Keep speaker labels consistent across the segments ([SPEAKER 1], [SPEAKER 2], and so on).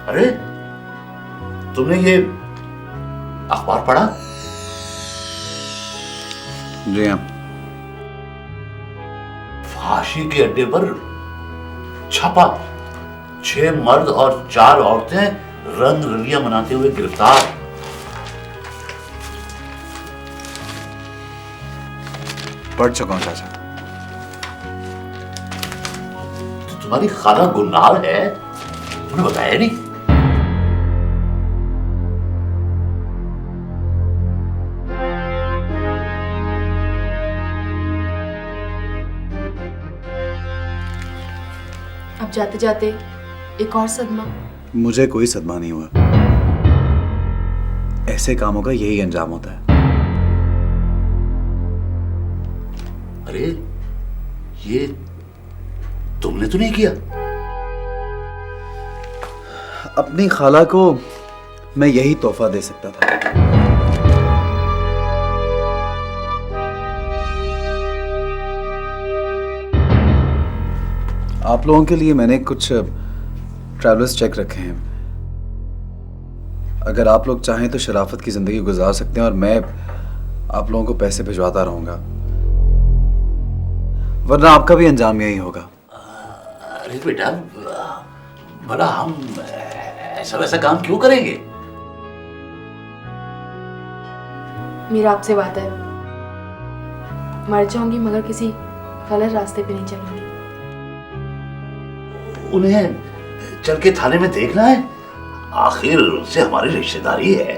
[SPEAKER 1] अरे तुमने ये अखबार पढ़ा?
[SPEAKER 2] जी हाँ।
[SPEAKER 1] फांसी के अड्डे पर छापा, 6 मर्द और 4 औरतें रंग रलियां मनाते हुए गिरफ्तार।
[SPEAKER 2] पढ़ चुका हूँ चाचा।
[SPEAKER 1] तो तुम्हारी खाला गुलनार है, तुमने बताया नहीं?
[SPEAKER 3] अब जाते जाते एक और सदमा।
[SPEAKER 2] मुझे कोई सदमा नहीं हुआ। ऐसे कामों का यही अंजाम होता है।
[SPEAKER 1] अरे ये तुमने तो नहीं किया?
[SPEAKER 2] अपनी खाला को मैं यही तोहफा दे सकता था। आप लोगों के लिए मैंने कुछ ट्रैवलर्स चेक रखे हैं। अगर आप लोग चाहें तो शराफत की जिंदगी गुजार सकते हैं और मैं आप लोगों को पैसे भिजवाता रहूंगा, वरना आपका भी अंजाम यही होगा।
[SPEAKER 1] अरे बेटा, भला हम ऐसा वैसा काम क्यों करेंगे?
[SPEAKER 3] मेरा आपसे वादा है, मर जाऊंगी मगर किसी गलत रास्ते पे नहीं चलूंगी।
[SPEAKER 1] उन्हें चल के थाने में देखना है, आखिर उनसे हमारी रिश्तेदारी है।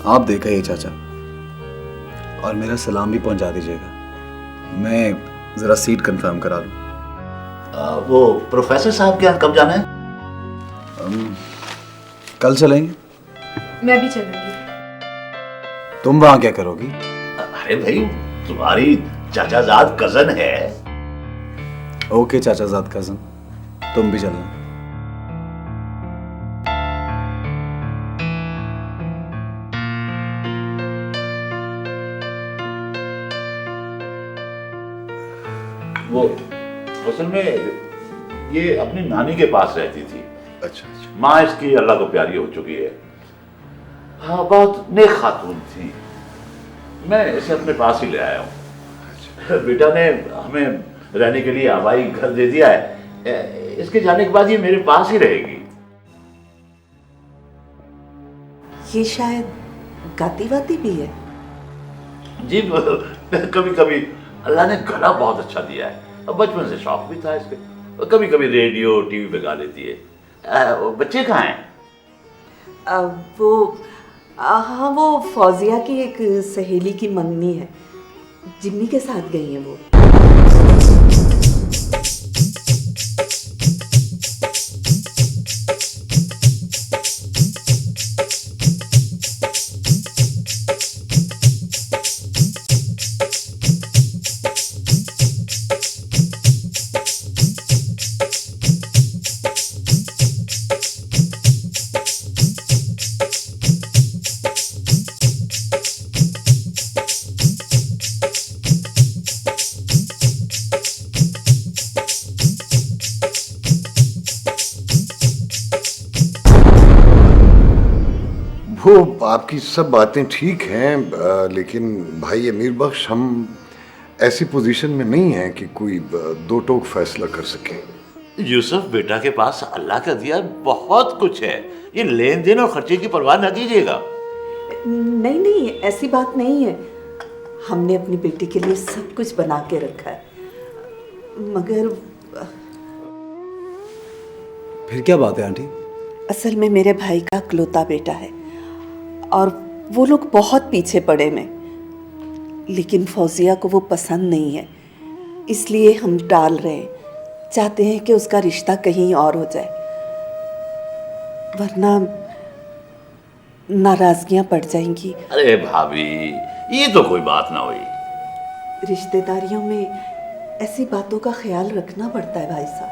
[SPEAKER 2] आप देखा ये चाचा, और मेरा सलाम भी पहुंचा दीजिएगा। मैं जरा सीट कंफर्म करा लूं।
[SPEAKER 1] वो प्रोफेसर साहब के यहाँ कब जाना है?
[SPEAKER 2] कल चलेंगे।
[SPEAKER 3] मैं भी चलूंगी।
[SPEAKER 2] तुम वहां क्या करोगी?
[SPEAKER 1] अरे भाई, तुम्हारी चाचाजाद कजन है।
[SPEAKER 2] ओके चाचाजाद कजन, तुम भी चलना।
[SPEAKER 1] वो असल में ये अपनी नानी के पास रहती थी।
[SPEAKER 2] अच्छा।
[SPEAKER 1] माँ इसकी अल्लाह को प्यारी हो चुकी है। हाँ, बहुत नेक खातून थी। मैं इसे अपने पास ही ले आया हूँ। बेटा ने हमें रहने के लिए हवाई घर दे दिया है। इसके जाने के बाद ये मेरे पास ही रहेगी।
[SPEAKER 4] ये शायद गाती वाती भी है।
[SPEAKER 1] जी, कभी कभी अल्लाह ने गला बहुत अच्छा दिया है। बचपन से शौक भी था इसके। कभी कभी रेडियो टीवी पे गा लेती है। बच्चे कहाँ हैं?
[SPEAKER 4] हाँ, वो फौजिया की एक सहेली की मंगनी है, जिम्मी के साथ गई है वो।
[SPEAKER 5] वो आपकी सब बातें ठीक हैं, लेकिन भाई अमीर बख्श, हम ऐसी पोजीशन में नहीं हैं कि कोई दो टोक फैसला कर सके।
[SPEAKER 1] यूसुफ बेटा के पास अल्लाह का दिया बहुत कुछ है। ये लेन देन और खर्चे की परवाह न कीजिएगा।
[SPEAKER 4] नहीं नहीं, ऐसी बात नहीं है। हमने अपनी बेटी के लिए सब कुछ बना के रखा है, मगर
[SPEAKER 2] फिर क्या बात है आंटी?
[SPEAKER 4] असल में मेरे भाई का इकलौता बेटा है और वो लोग बहुत पीछे पड़े में, लेकिन फौजिया को वो पसंद नहीं है, इसलिए हम टाल रहे हैं। चाहते हैं कि उसका रिश्ता कहीं और हो जाए, वरना नाराजगियां पड़ जाएंगी।
[SPEAKER 1] अरे भाभी, ये तो कोई बात ना हुई।
[SPEAKER 4] रिश्तेदारियों में ऐसी बातों का ख्याल रखना पड़ता है भाई साहब।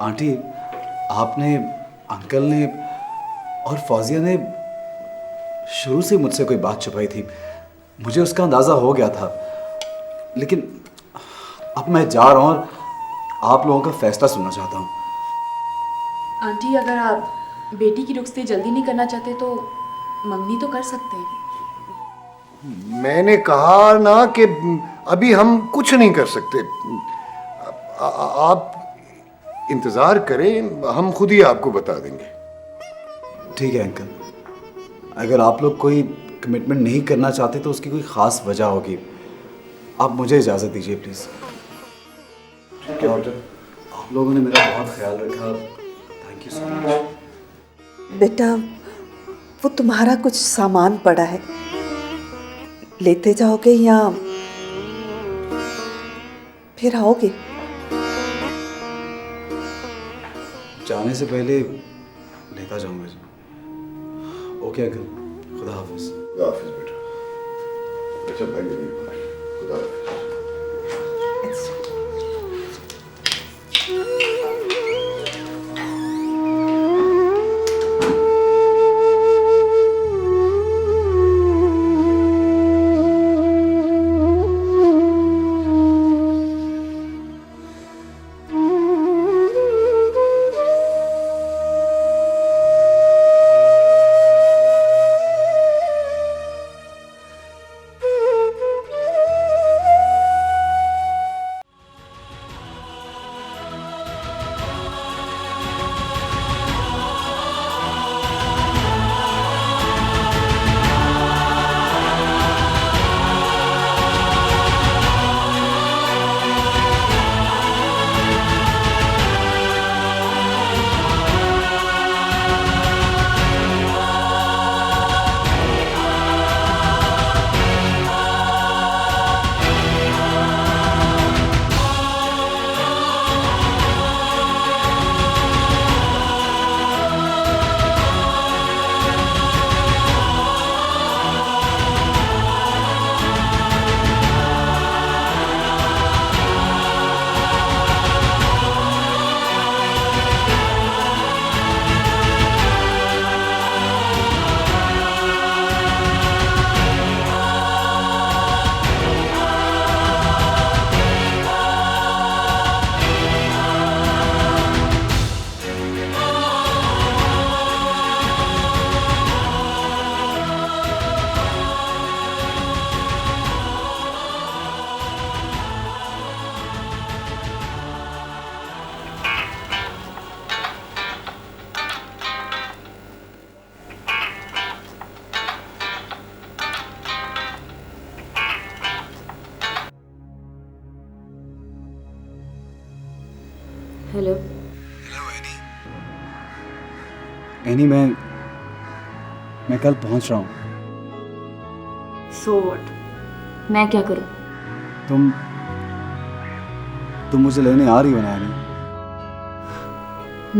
[SPEAKER 2] आंटी, आपने, अंकल ने और फौजिया ने शुरू से मुझसे कोई बात छुपाई थी। मुझे उसका अंदाज़ा हो गया था, लेकिन अब मैं जा रहा हूँ और आप लोगों का फैसला सुनना चाहता हूँ।
[SPEAKER 3] आंटी, अगर आप बेटी की रुखसती जल्दी नहीं करना चाहते तो मंगनी तो कर सकते हैं।
[SPEAKER 5] मैंने कहा ना कि अभी हम कुछ नहीं कर सकते। आप इंतजार करें, हम खुद ही आपको बता देंगे।
[SPEAKER 2] ठीक है अंकल, अगर आप लोग कोई कमिटमेंट नहीं करना चाहते तो उसकी कोई ख़ास वजह होगी। आप मुझे इजाज़त दीजिए प्लीज़। आप लोगों ने मेरा बहुत ख्याल रखा, थैंक यू सो मच।
[SPEAKER 4] बेटा, वो तुम्हारा कुछ सामान पड़ा है, लेते जाओगे या फिर आओगे?
[SPEAKER 2] जाने से पहले लेता जाऊंगा जी। ओके अंकल, खुदा हाफिज़।
[SPEAKER 5] खुदा हाफिज बेटा। अच्छा भाई, खुदा हाफिज।
[SPEAKER 3] हेलो।
[SPEAKER 2] एनी, मैं कल पहुंच रहा हूँ।
[SPEAKER 6] सो व्हाट, मैं क्या करूँ?
[SPEAKER 2] तुम मुझे लेने आ रही हो ना एनी?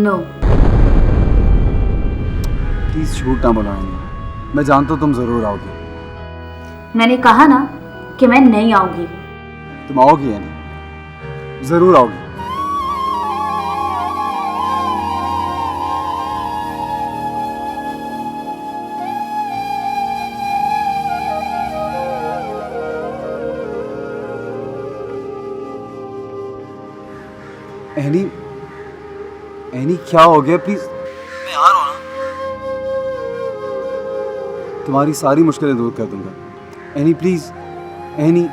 [SPEAKER 6] नो।
[SPEAKER 2] प्लीज झूठ ना बोलो एनी, मैं जानता हूँ तुम जरूर आओगी।
[SPEAKER 6] मैंने कहा ना कि मैं नहीं आऊंगी।
[SPEAKER 2] तुम आओगी एनी, जरूर आओगी। एनी क्या हो गया? प्लीज, मैं आ रहा हूँ ना, तुम्हारी सारी मुश्किलें दूर कर दूंगा। Any please, any.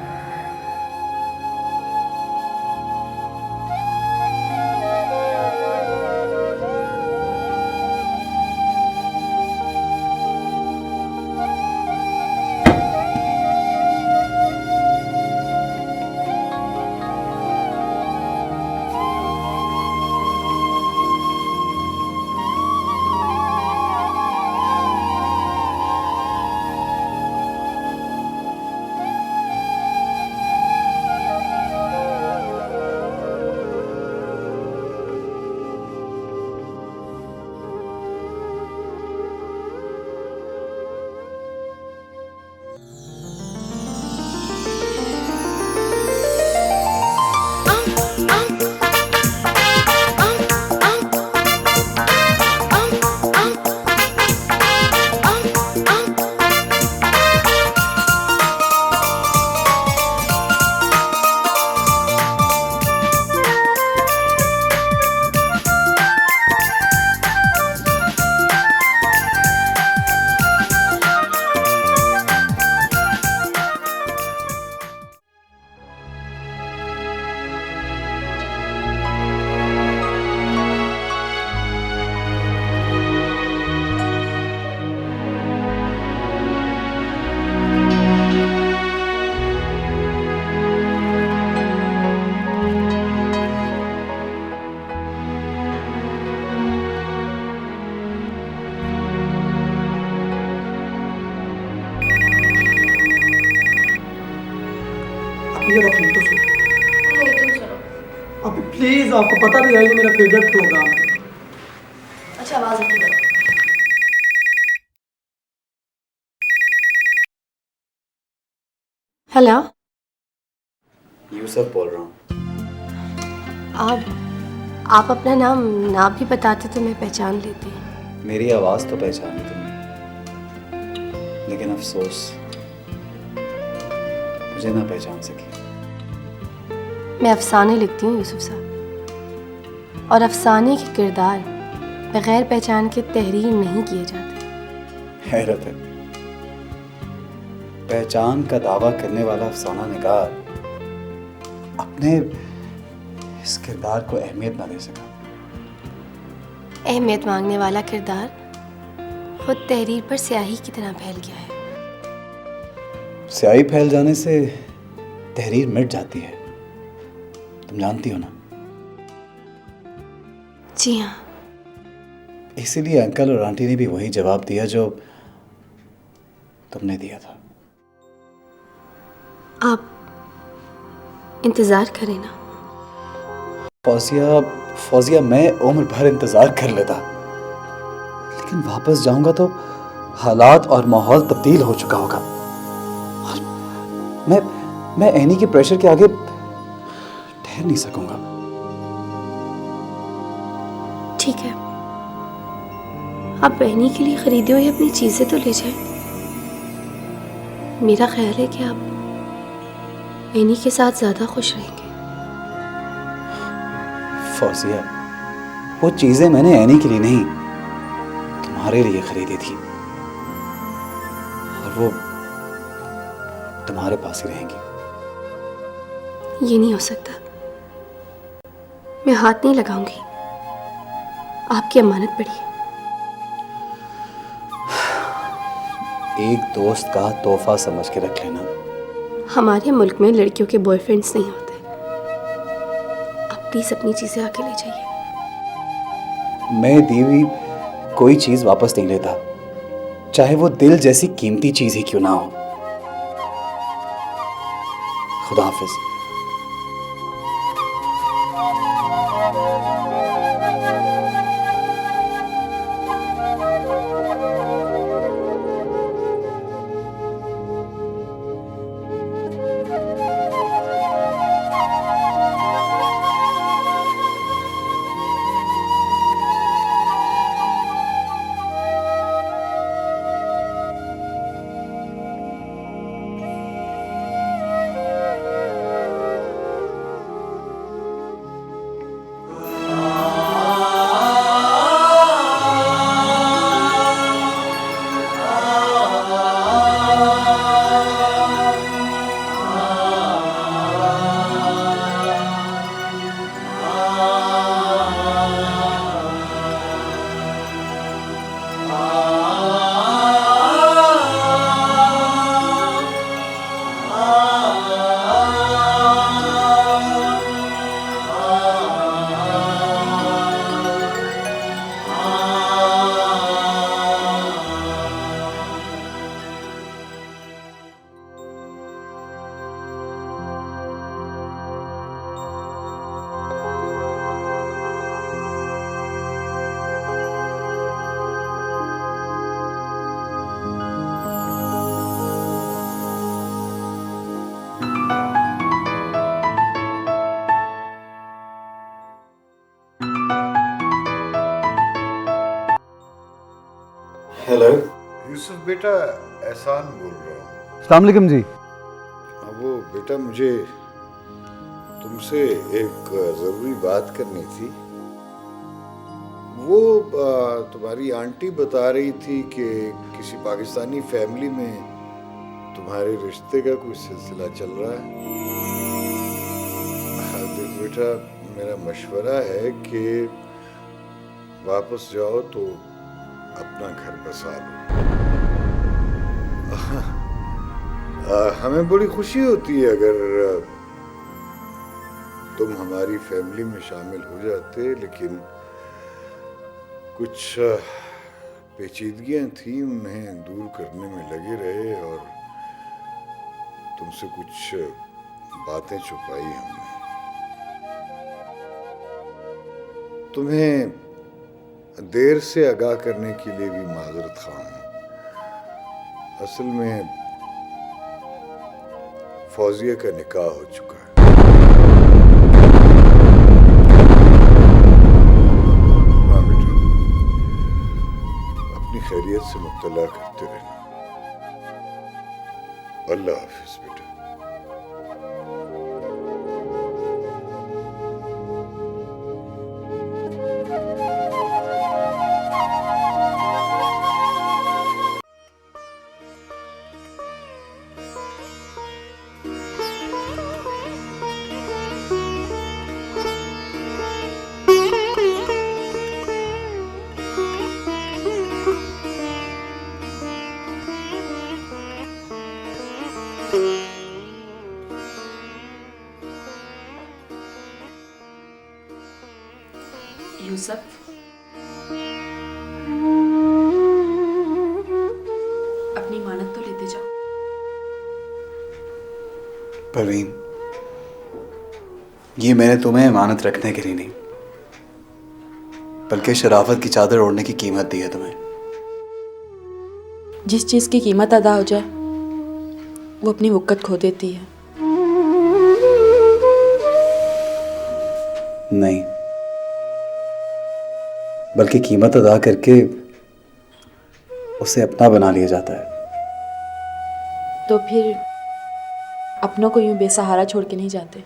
[SPEAKER 7] सुनिए जरा फिल्म तो सुनो।
[SPEAKER 3] नहीं तुम सुनो।
[SPEAKER 7] आप प्लीज, आपको पता भी है ये मेरा फेवरेट प्रोग्राम है।
[SPEAKER 3] अच्छा आवाज रखी करो। हेलो।
[SPEAKER 2] यूसुफ बोल रहा हूँ।
[SPEAKER 8] आप अपना नाम ना भी बताते तो मैं पहचान लेती।
[SPEAKER 2] मेरी आवाज़ तो पहचानी तुमने, लेकिन अफसोस मुझे ना पहचान सकी।
[SPEAKER 8] मैं अफसाने लिखती हूँ यूसुफ साहब, और अफसाने के किरदार बगैर पहचान के तहरीर नहीं किए जाते।
[SPEAKER 2] हैरत है, पहचान का दावा करने वाला अफसाना निगार अपने इस किरदार को अहमियत ना दे सका।
[SPEAKER 8] अहमियत मांगने वाला किरदार खुद तहरीर पर स्याही की तरह फैल गया है।
[SPEAKER 2] स्याही फैल जाने से तहरीर मिट जाती है, तुम जानती हो ना।
[SPEAKER 8] जी हाँ।
[SPEAKER 2] इसीलिए अंकल और आंटी ने भी वही जवाब दिया जो तुमने दिया था।
[SPEAKER 8] आप इंतज़ार करें ना।
[SPEAKER 2] फौजिया मैं उम्र भर इंतजार कर लेता, लेकिन वापस जाऊंगा तो हालात और माहौल तब्दील हो चुका होगा। और मैं एनी के प्रेशर के आगे ठहर नहीं सकूंगा।
[SPEAKER 8] ठीक है, आप बहनी के लिए खरीदी हुई अपनी चीजें तो ले जाएं। मेरा ख्याल है कि आप एनी के साथ ज्यादा खुश रहेंगे।
[SPEAKER 2] फौजिया, वो चीजें मैंने एनी के लिए नहीं, तुम्हारे लिए खरीदी थी, और वो तुम्हारे पास ही रहेंगी।
[SPEAKER 8] ये नहीं हो सकता, मैं हाथ नहीं लगाऊंगी। आपकी अमानत पड़ी है।
[SPEAKER 2] एक दोस्त का तोहफा समझ के रख लेना।
[SPEAKER 8] हमारे मुल्क में लड़कियों के बॉयफ्रेंड्स नहीं होते। आप प्लीज अपनी चीजें आके ले जाइए।
[SPEAKER 2] मैं दी हुई कोई चीज वापस नहीं लेता, चाहे वो दिल जैसी कीमती चीज ही क्यों ना हो। खुदा हाफिज। हेलो
[SPEAKER 5] यूसुफ बेटा, एहसान बोल रहा हूँ।
[SPEAKER 2] अस्सलाम वालेकुम जी।
[SPEAKER 5] वो बेटा, मुझे तुमसे एक ज़रूरी बात करनी थी। वो तुम्हारी आंटी बता रही थी कि किसी पाकिस्तानी फैमिली में तुम्हारे रिश्ते का कोई सिलसिला चल रहा है। देखो बेटा, मेरा मशवरा है कि वापस जाओ तो अपना घर बसा लो। हमें बड़ी खुशी होती है अगर तुम हमारी फैमिली में शामिल हो जाते, लेकिन कुछ पेचीदगियां थी, उन्हें दूर करने में लगे रहे और तुमसे कुछ बातें छुपाई हमने। तुम्हें देर से आगाह करने के लिए भी माजरत ख्वाह हूं। असल में फौजिया का निकाह हो चुका है। हाँ बेटा, अपनी खैरियत से मुत्तला करते रहना। अल्लाह हाफिज बेटा।
[SPEAKER 3] यूसुफ, अपनी मानत तो लेते जाओ।
[SPEAKER 2] परवीन, ये मैंने तुम्हें इमानत रखने के लिए नहीं, बल्कि शराफत की चादर ओढ़ने की कीमत दी है तुम्हें।
[SPEAKER 3] जिस चीज़ की कीमत अदा हो जाए वो अपनी वक़्त खो देती है।
[SPEAKER 2] नहीं, बल्कि कीमत अदा करके उसे अपना बना लिया जाता है।
[SPEAKER 3] तो फिर अपनों को यूं बेसहारा छोड़ के नहीं जाते।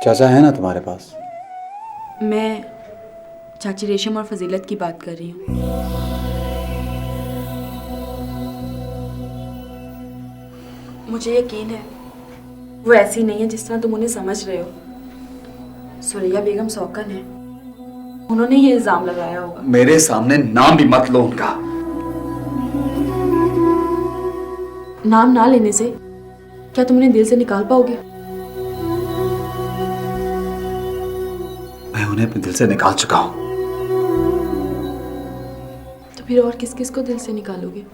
[SPEAKER 2] चाचा है ना तुम्हारे पास?
[SPEAKER 3] मैं चाची रेशम और फजीलत की बात कर रही हूँ। मुझे यकीन है वो ऐसी नहीं है जिस तरह तुम उन्हें समझ रहे हो। सुरैया बेगम सौकन है, उन्होंने ये इल्जाम लगाया होगा।
[SPEAKER 2] मेरे सामने नाम भी मत लो उनका।
[SPEAKER 3] नाम ना लेने से क्या तुम उन्हें दिल से निकाल पाओगे?
[SPEAKER 2] मैं उन्हें अपने दिल से निकाल चुका हूं।
[SPEAKER 3] तो फिर और किस किस को दिल से निकालोगे?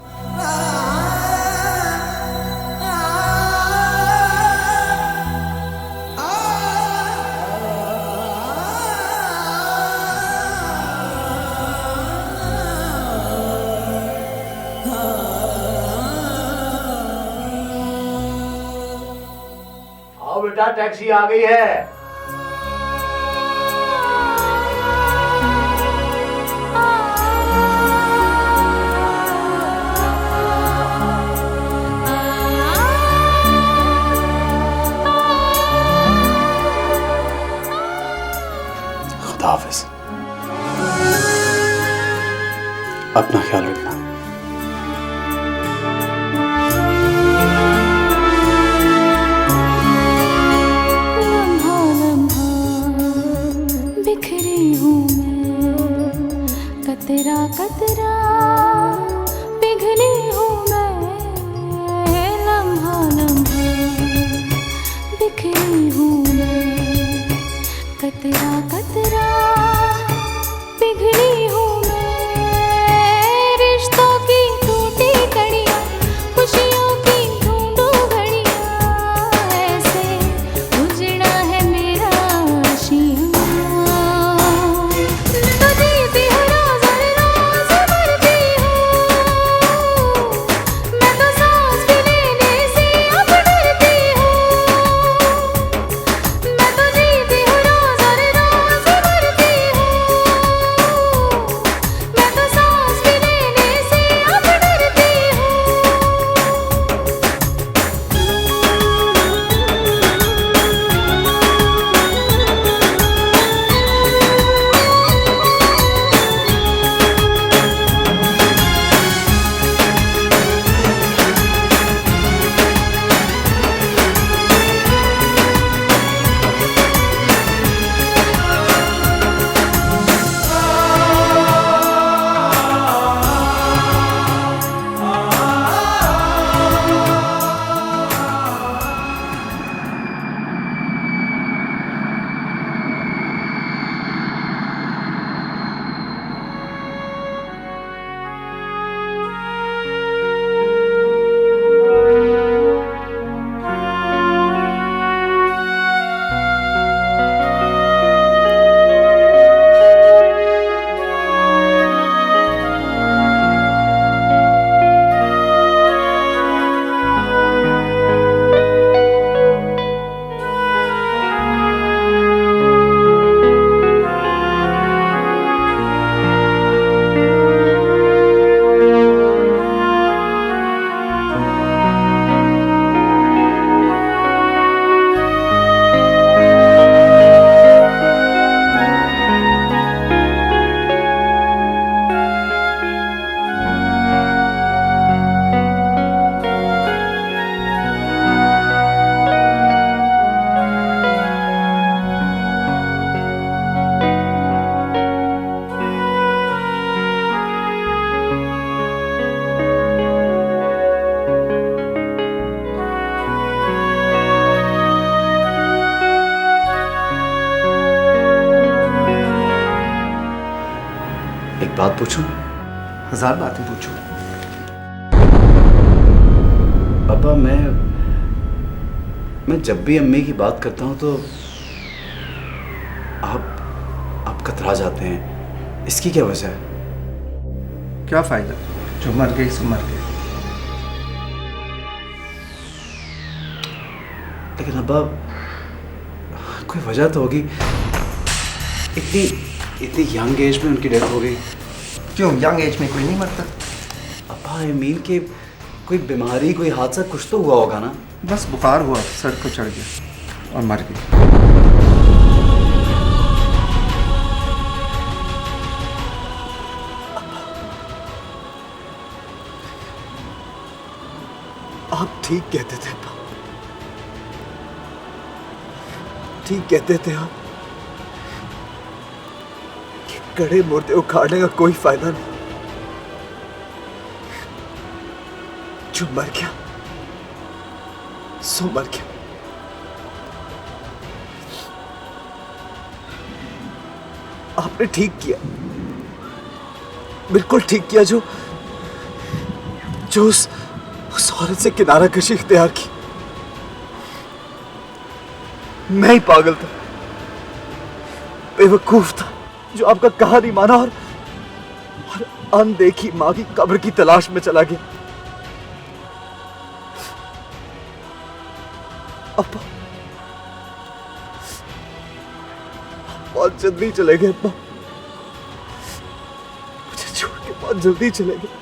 [SPEAKER 1] आओ बेटा, टैक्सी आ गई है।
[SPEAKER 2] खुदा हाफिज, अपना ख्याल रखना।
[SPEAKER 9] बिखरी हूँ मैं, कतरा कतरा पिघली हूँ मैं, लम्हा लम्हा बिखरी हूँ मैं, कतरा कतरा पिघली हूँ मैं। रिश्तों की टूटी कड़ियाँ, खुशियों की ढूंढूं घड़ियाँ, ऐसे उजड़ा है मेरा आशियाँ। तो जीती हूँ रोज़ रोज़ मरती हूँ, मैं तो सांस भी लेने से अब डरती हूँ। मैं तो जीती हूँ रोज़ रोज़ मरती हूँ,
[SPEAKER 2] पूछूं?
[SPEAKER 7] 1000 बातें पूछो।
[SPEAKER 2] अब्बा, मैं जब भी अम्मी की बात करता हूँ तो आप कतरा जाते हैं। इसकी क्या वजह है?
[SPEAKER 7] क्या फ़ायदा, जो मर गई सो मर गई।
[SPEAKER 2] लेकिन अब्बा, कोई वजह तो होगी। इतनी यंग एज में उनकी डेथ हो गई।
[SPEAKER 7] क्यों, यंग एज में कोई नहीं मरता?
[SPEAKER 2] अब्बा, आई मीन कि कोई बीमारी, कोई हादसा कुछ तो हुआ होगा ना।
[SPEAKER 7] बस बुखार हुआ, सर को चढ़ गया और मर गई।
[SPEAKER 2] आप ठीक कहते थे अब्बा, ठीक कहते थे आप कि कड़े मुर्दे उखाड़ने का कोई फायदा नहीं। जो मर गया सो मर गया। आपने ठीक किया, बिल्कुल ठीक किया जो उस औरत से किनारा कशी इख्तियार की। मैं ही पागल था, बेवकूफ था, जो आपका कहा नहीं माना और अनदेखी मां की कब्र की तलाश में चला गया। अब्बा, बहुत जल्दी चले गए अब्बा, मुझे छोड़ के बहुत जल्दी चले गए।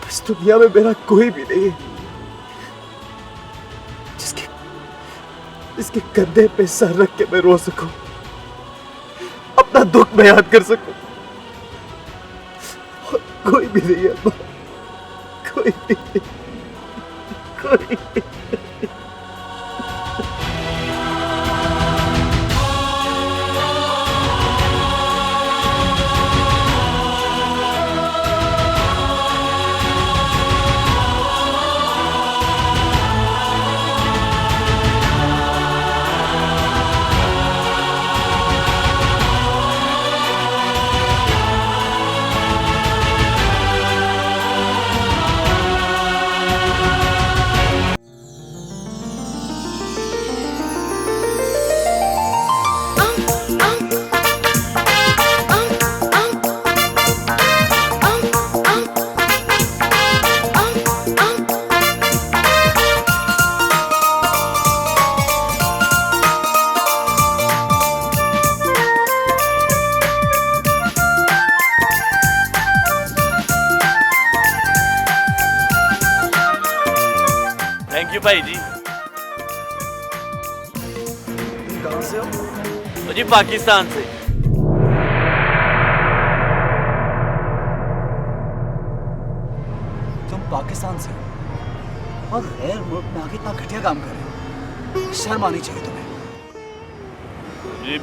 [SPEAKER 2] इस दुनिया में मेरा कोई भी नहीं है जिसके कंधे पे सर रख के मैं रो सकूं, अपना दुख बयान कर सकूं। कोई भी नहीं है अब्बा, कोई भी नहीं, कोई भी।
[SPEAKER 10] थैंक यू भाई जी।
[SPEAKER 2] कहां से हो?
[SPEAKER 10] जी पाकिस्तान से।
[SPEAKER 2] तुम पाकिस्तान से हो और गैर मुल्क में आके इतना घटिया काम कर रहे हो? शर्म आनी चाहिए तुम्हें।
[SPEAKER 10] जी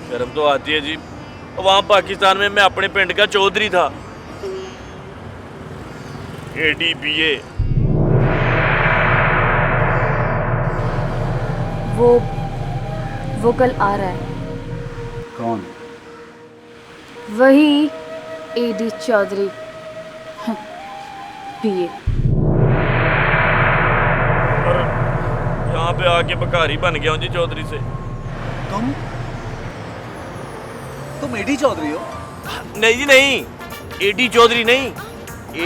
[SPEAKER 10] शर्म तो आती है जी। वहाँ पाकिस्तान में मैं अपने पिंड का चौधरी था। ADBA।
[SPEAKER 6] वो कल आ रहा है।
[SPEAKER 2] कौन?
[SPEAKER 6] वही AD चौधरी PA।
[SPEAKER 10] और यहाँ पे आके भिखारी बन गया हूँ जी चौधरी से।
[SPEAKER 2] तुम AD चौधरी हो?
[SPEAKER 10] नहीं जी नहीं, AD चौधरी नहीं,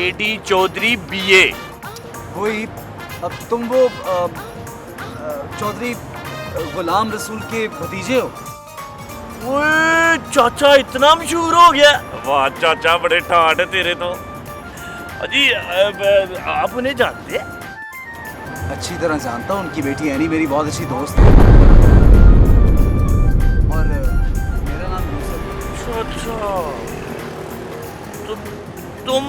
[SPEAKER 10] AD चौधरी BA।
[SPEAKER 2] वही। अब तुम वो चौधरी गुलाम रसूल के भतीजे हो?
[SPEAKER 10] ओए चाचा इतना मशहूर हो गया। वाह चाचा बड़े ठाठ है तेरे तो। अजी आप उन्हें जानते हैं?
[SPEAKER 2] अच्छी तरह जानता हूँ। उनकी बेटी एनी मेरी बहुत अच्छी दोस्त है। और मेरा नाम यूसुफ।
[SPEAKER 10] अच्छा तो तुम,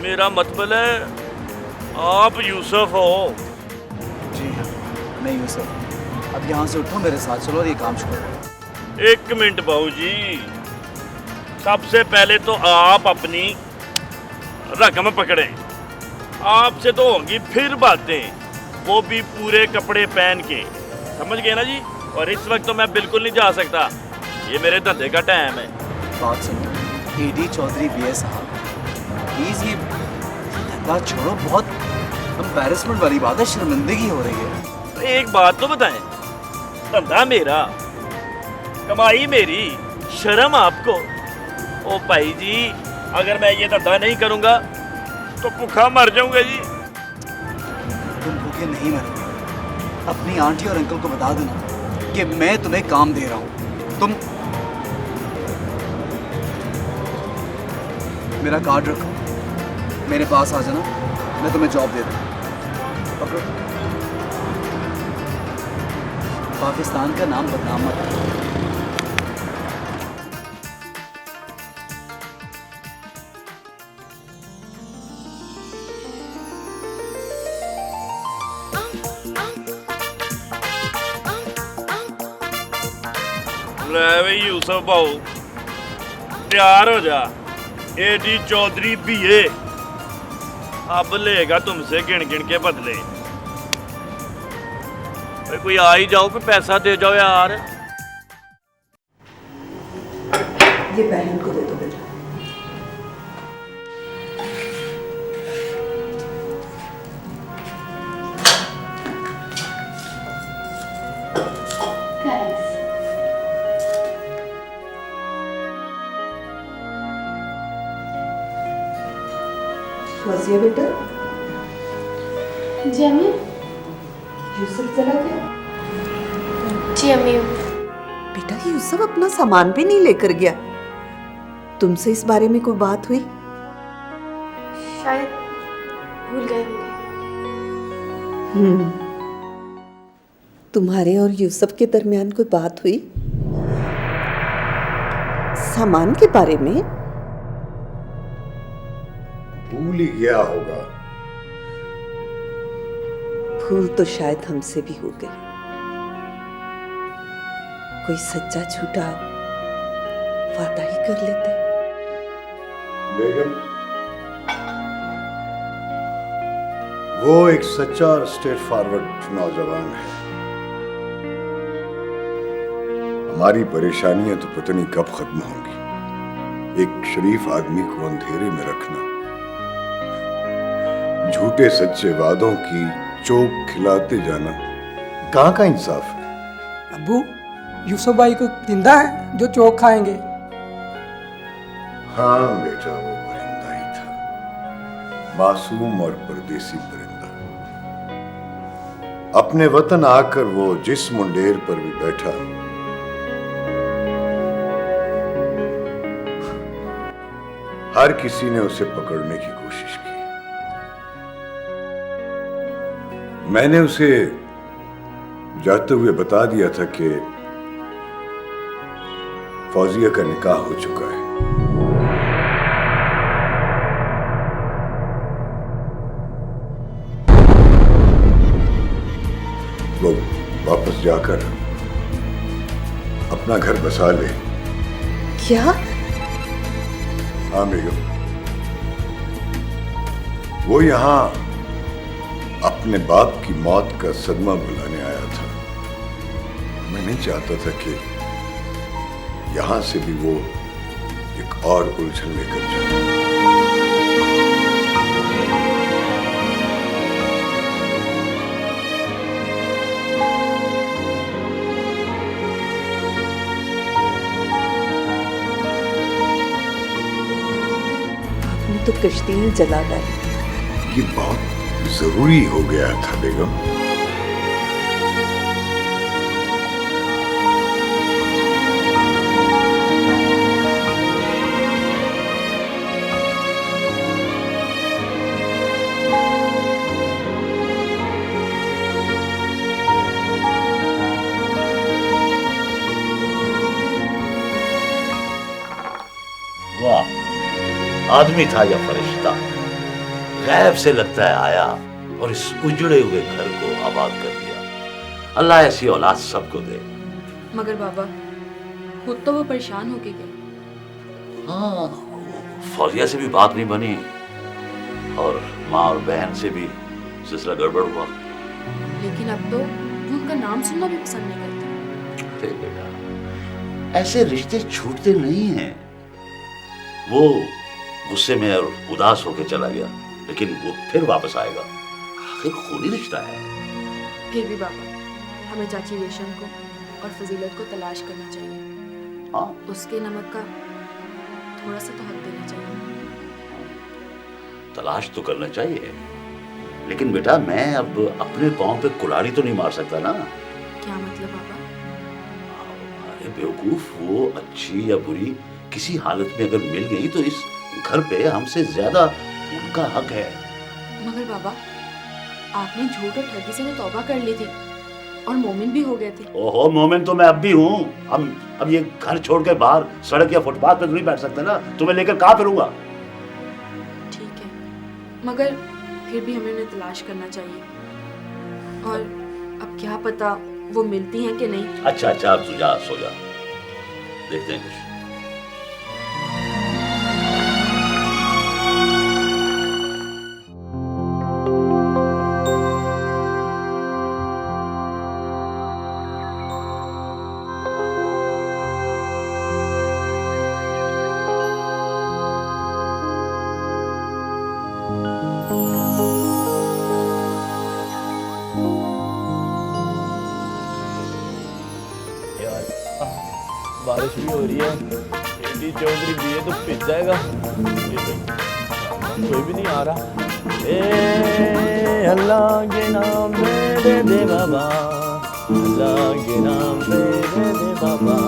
[SPEAKER 10] मेरा मतलब है आप यूसुफ हो?
[SPEAKER 2] जी हाँ, मैं यूसुफ। अब यहाँ से उठो, मेरे साथ चलो और ये काम शुरू करो।
[SPEAKER 10] एक मिनट बाबू जी, सबसे पहले तो आप अपनी रकम पकड़ें। आपसे तो होंगी फिर बातें, वो भी पूरे कपड़े पहन के, समझ गए ना जी? और इस वक्त तो मैं बिल्कुल नहीं जा सकता। ये मेरे धंधे का टाइम है।
[SPEAKER 2] बात सुनो, एडी चौधरी बीए साहब, प्लीज ये धंधा छोड़ो। बहुत एम्बैरेसमेंट वाली बात है, शर्मिंदगी हो रही है।
[SPEAKER 10] तो एक बात तो बताएं, धंधा मेरा, कमाई मेरी, शर्म आपको। ओ भाई जी, अगर मैं ये धंधा नहीं करूंगा तो भूखा मर जाऊंगा जी।
[SPEAKER 2] तुम भूखे नहीं मरोगे। अपनी आंटी और अंकल को बता देना कि मैं तुम्हें काम दे रहा हूँ। तुम मेरा कार्ड रखो, मेरे पास आ जाना, मैं तुम्हें जॉब दे दूँ। पकड़ो। पाकिस्तान का नाम बदनाम मत करो।
[SPEAKER 10] ले भाई यूसुफ भाऊ, तैयार हो जा। एडी चौधरी बीए अब लेगा तुमसे गिन गिन के बदले। भाई कोई आ ही जाओ, कोई पैसा दे जाओ यार।
[SPEAKER 4] ये बहन को दे दो बेटा। फौजिया बेटा,
[SPEAKER 8] जी अम्मी।
[SPEAKER 4] यूसुफ चला गया?
[SPEAKER 8] जी अम्मी।
[SPEAKER 4] बेटा यूसुफ अपना सामान भी नहीं लेकर गया। तुमसे इस बारे में कोई बात हुई?
[SPEAKER 8] शायद भूल गए होंगे।
[SPEAKER 4] तुम्हारे और यूसुफ के दरमियान कोई बात हुई सामान के बारे में?
[SPEAKER 5] भूल ही गया होगा।
[SPEAKER 4] भूल तो शायद हमसे भी हो गई। कोई सच्चा झूठा वादा ही कर लेते।
[SPEAKER 5] बेगम, वो एक सच्चा और स्ट्रेट फॉरवर्ड नौजवान है। हमारी परेशानियां तो पता नहीं कब खत्म होंगी। एक शरीफ आदमी को अंधेरे में रखना, झूठे सच्चे वादों की चोक खिलाते जाना, कहाँ का इंसाफ है?
[SPEAKER 11] अब्बू, यूसुफ भाई को जिंदा है जो चोक खाएंगे।
[SPEAKER 5] हाँ बेटा, वो परिंदा ही था, मासूम और परदेसी परिंदा। अपने वतन आकर वो जिस मुंडेर पर भी बैठा, हर किसी ने उसे पकड़ने की कोशिश की। मैंने उसे जाते हुए बता दिया था कि फौजिया का निकाह हो चुका है। वो वापस जाकर अपना घर बसा ले।
[SPEAKER 4] क्या?
[SPEAKER 5] हाँ बेगम, वो यहां अपने बाप की मौत का सदमा बुलाने आया था। मैं नहीं चाहता था कि यहां से भी वो एक और उलझन लेकर जाए।
[SPEAKER 4] आपने तो कश्ती ही जला डाली।
[SPEAKER 5] ये बहुत जरूरी हो गया था बेगम।
[SPEAKER 1] वाह, आदमी था या फरिश्ता, गैब से लगता है आया और इस उजड़े हुए घर को आबाद कर दिया। अल्लाह ऐसी औलाद सबको दे।
[SPEAKER 3] मगर बाबा, खुद तो वो परेशान होके गए।
[SPEAKER 1] हाँ, फौजिया से भी बात नहीं बनी और माँ और बहन से भी सिलसिला गड़बड़ हुआ।
[SPEAKER 3] लेकिन अब तो वो उनका नाम सुनना भी पसंद नहीं करते।
[SPEAKER 1] देख बेटा, ऐसे रिश्ते छूटते नहीं हैं। वो गुस्से में और उदास होकर चला गया, लेकिन वो फिर वापस आएगा। आखिर खूनी रिश्ता है।
[SPEAKER 3] फिर भी बाबा, हमें चाची रेशम को और फजीलत को तलाश करना चाहिए।
[SPEAKER 1] हाँ,
[SPEAKER 3] उसके नमक का थोड़ा सा तो हक देना चाहिए।
[SPEAKER 1] तलाश तो करना चाहिए, लेकिन बेटा मैं अब अपने पांव पे कुल्हाड़ी तो नहीं मार सकता ना।
[SPEAKER 3] क्या मतलब बाबा?
[SPEAKER 1] अरे बेवकूफ, वो अच्छी या बुरी किसी हालत में अगर मिल गई तो इस घर पे हमसे ज्यादा उनका हक है।
[SPEAKER 3] मगर बाबा, आपने झूठ और ठगी से तो तौबा कर ली थी और मोमिन भी हो गए थे।
[SPEAKER 1] ओहो, मोमिन तो मैं अब भी हूँ। अब ये घर छोड़ के बाहर सड़क या फुटपाथ पे तो नहीं बैठ सकता ना। तुम्हें लेकर कहाँ फिरूंगा?
[SPEAKER 3] ठीक है, मगर फिर भी हमें उन्हें तलाश करना चाहिए। और अब क्या पता वो मिलती हैं कि नहीं।
[SPEAKER 1] अच्छा, अब तू जा, सो जा, देखते हैं कुछ।
[SPEAKER 10] बारिश भी हो रही है। एडी चौधरी भी है तो पिट जाएगा। कोई भी नहीं आ रहा। ए अल्लाह के नाम पे दे दे बाबा, अल्लाह के नाम पे दे दे बाबा,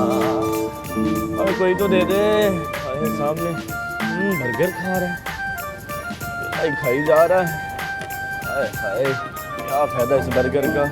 [SPEAKER 10] और कोई तो दे दे। अरे सामने बर्गर खा रहा है, खाई जा रहा है। हाय हाय, क्या फायदा इस बर्गर का।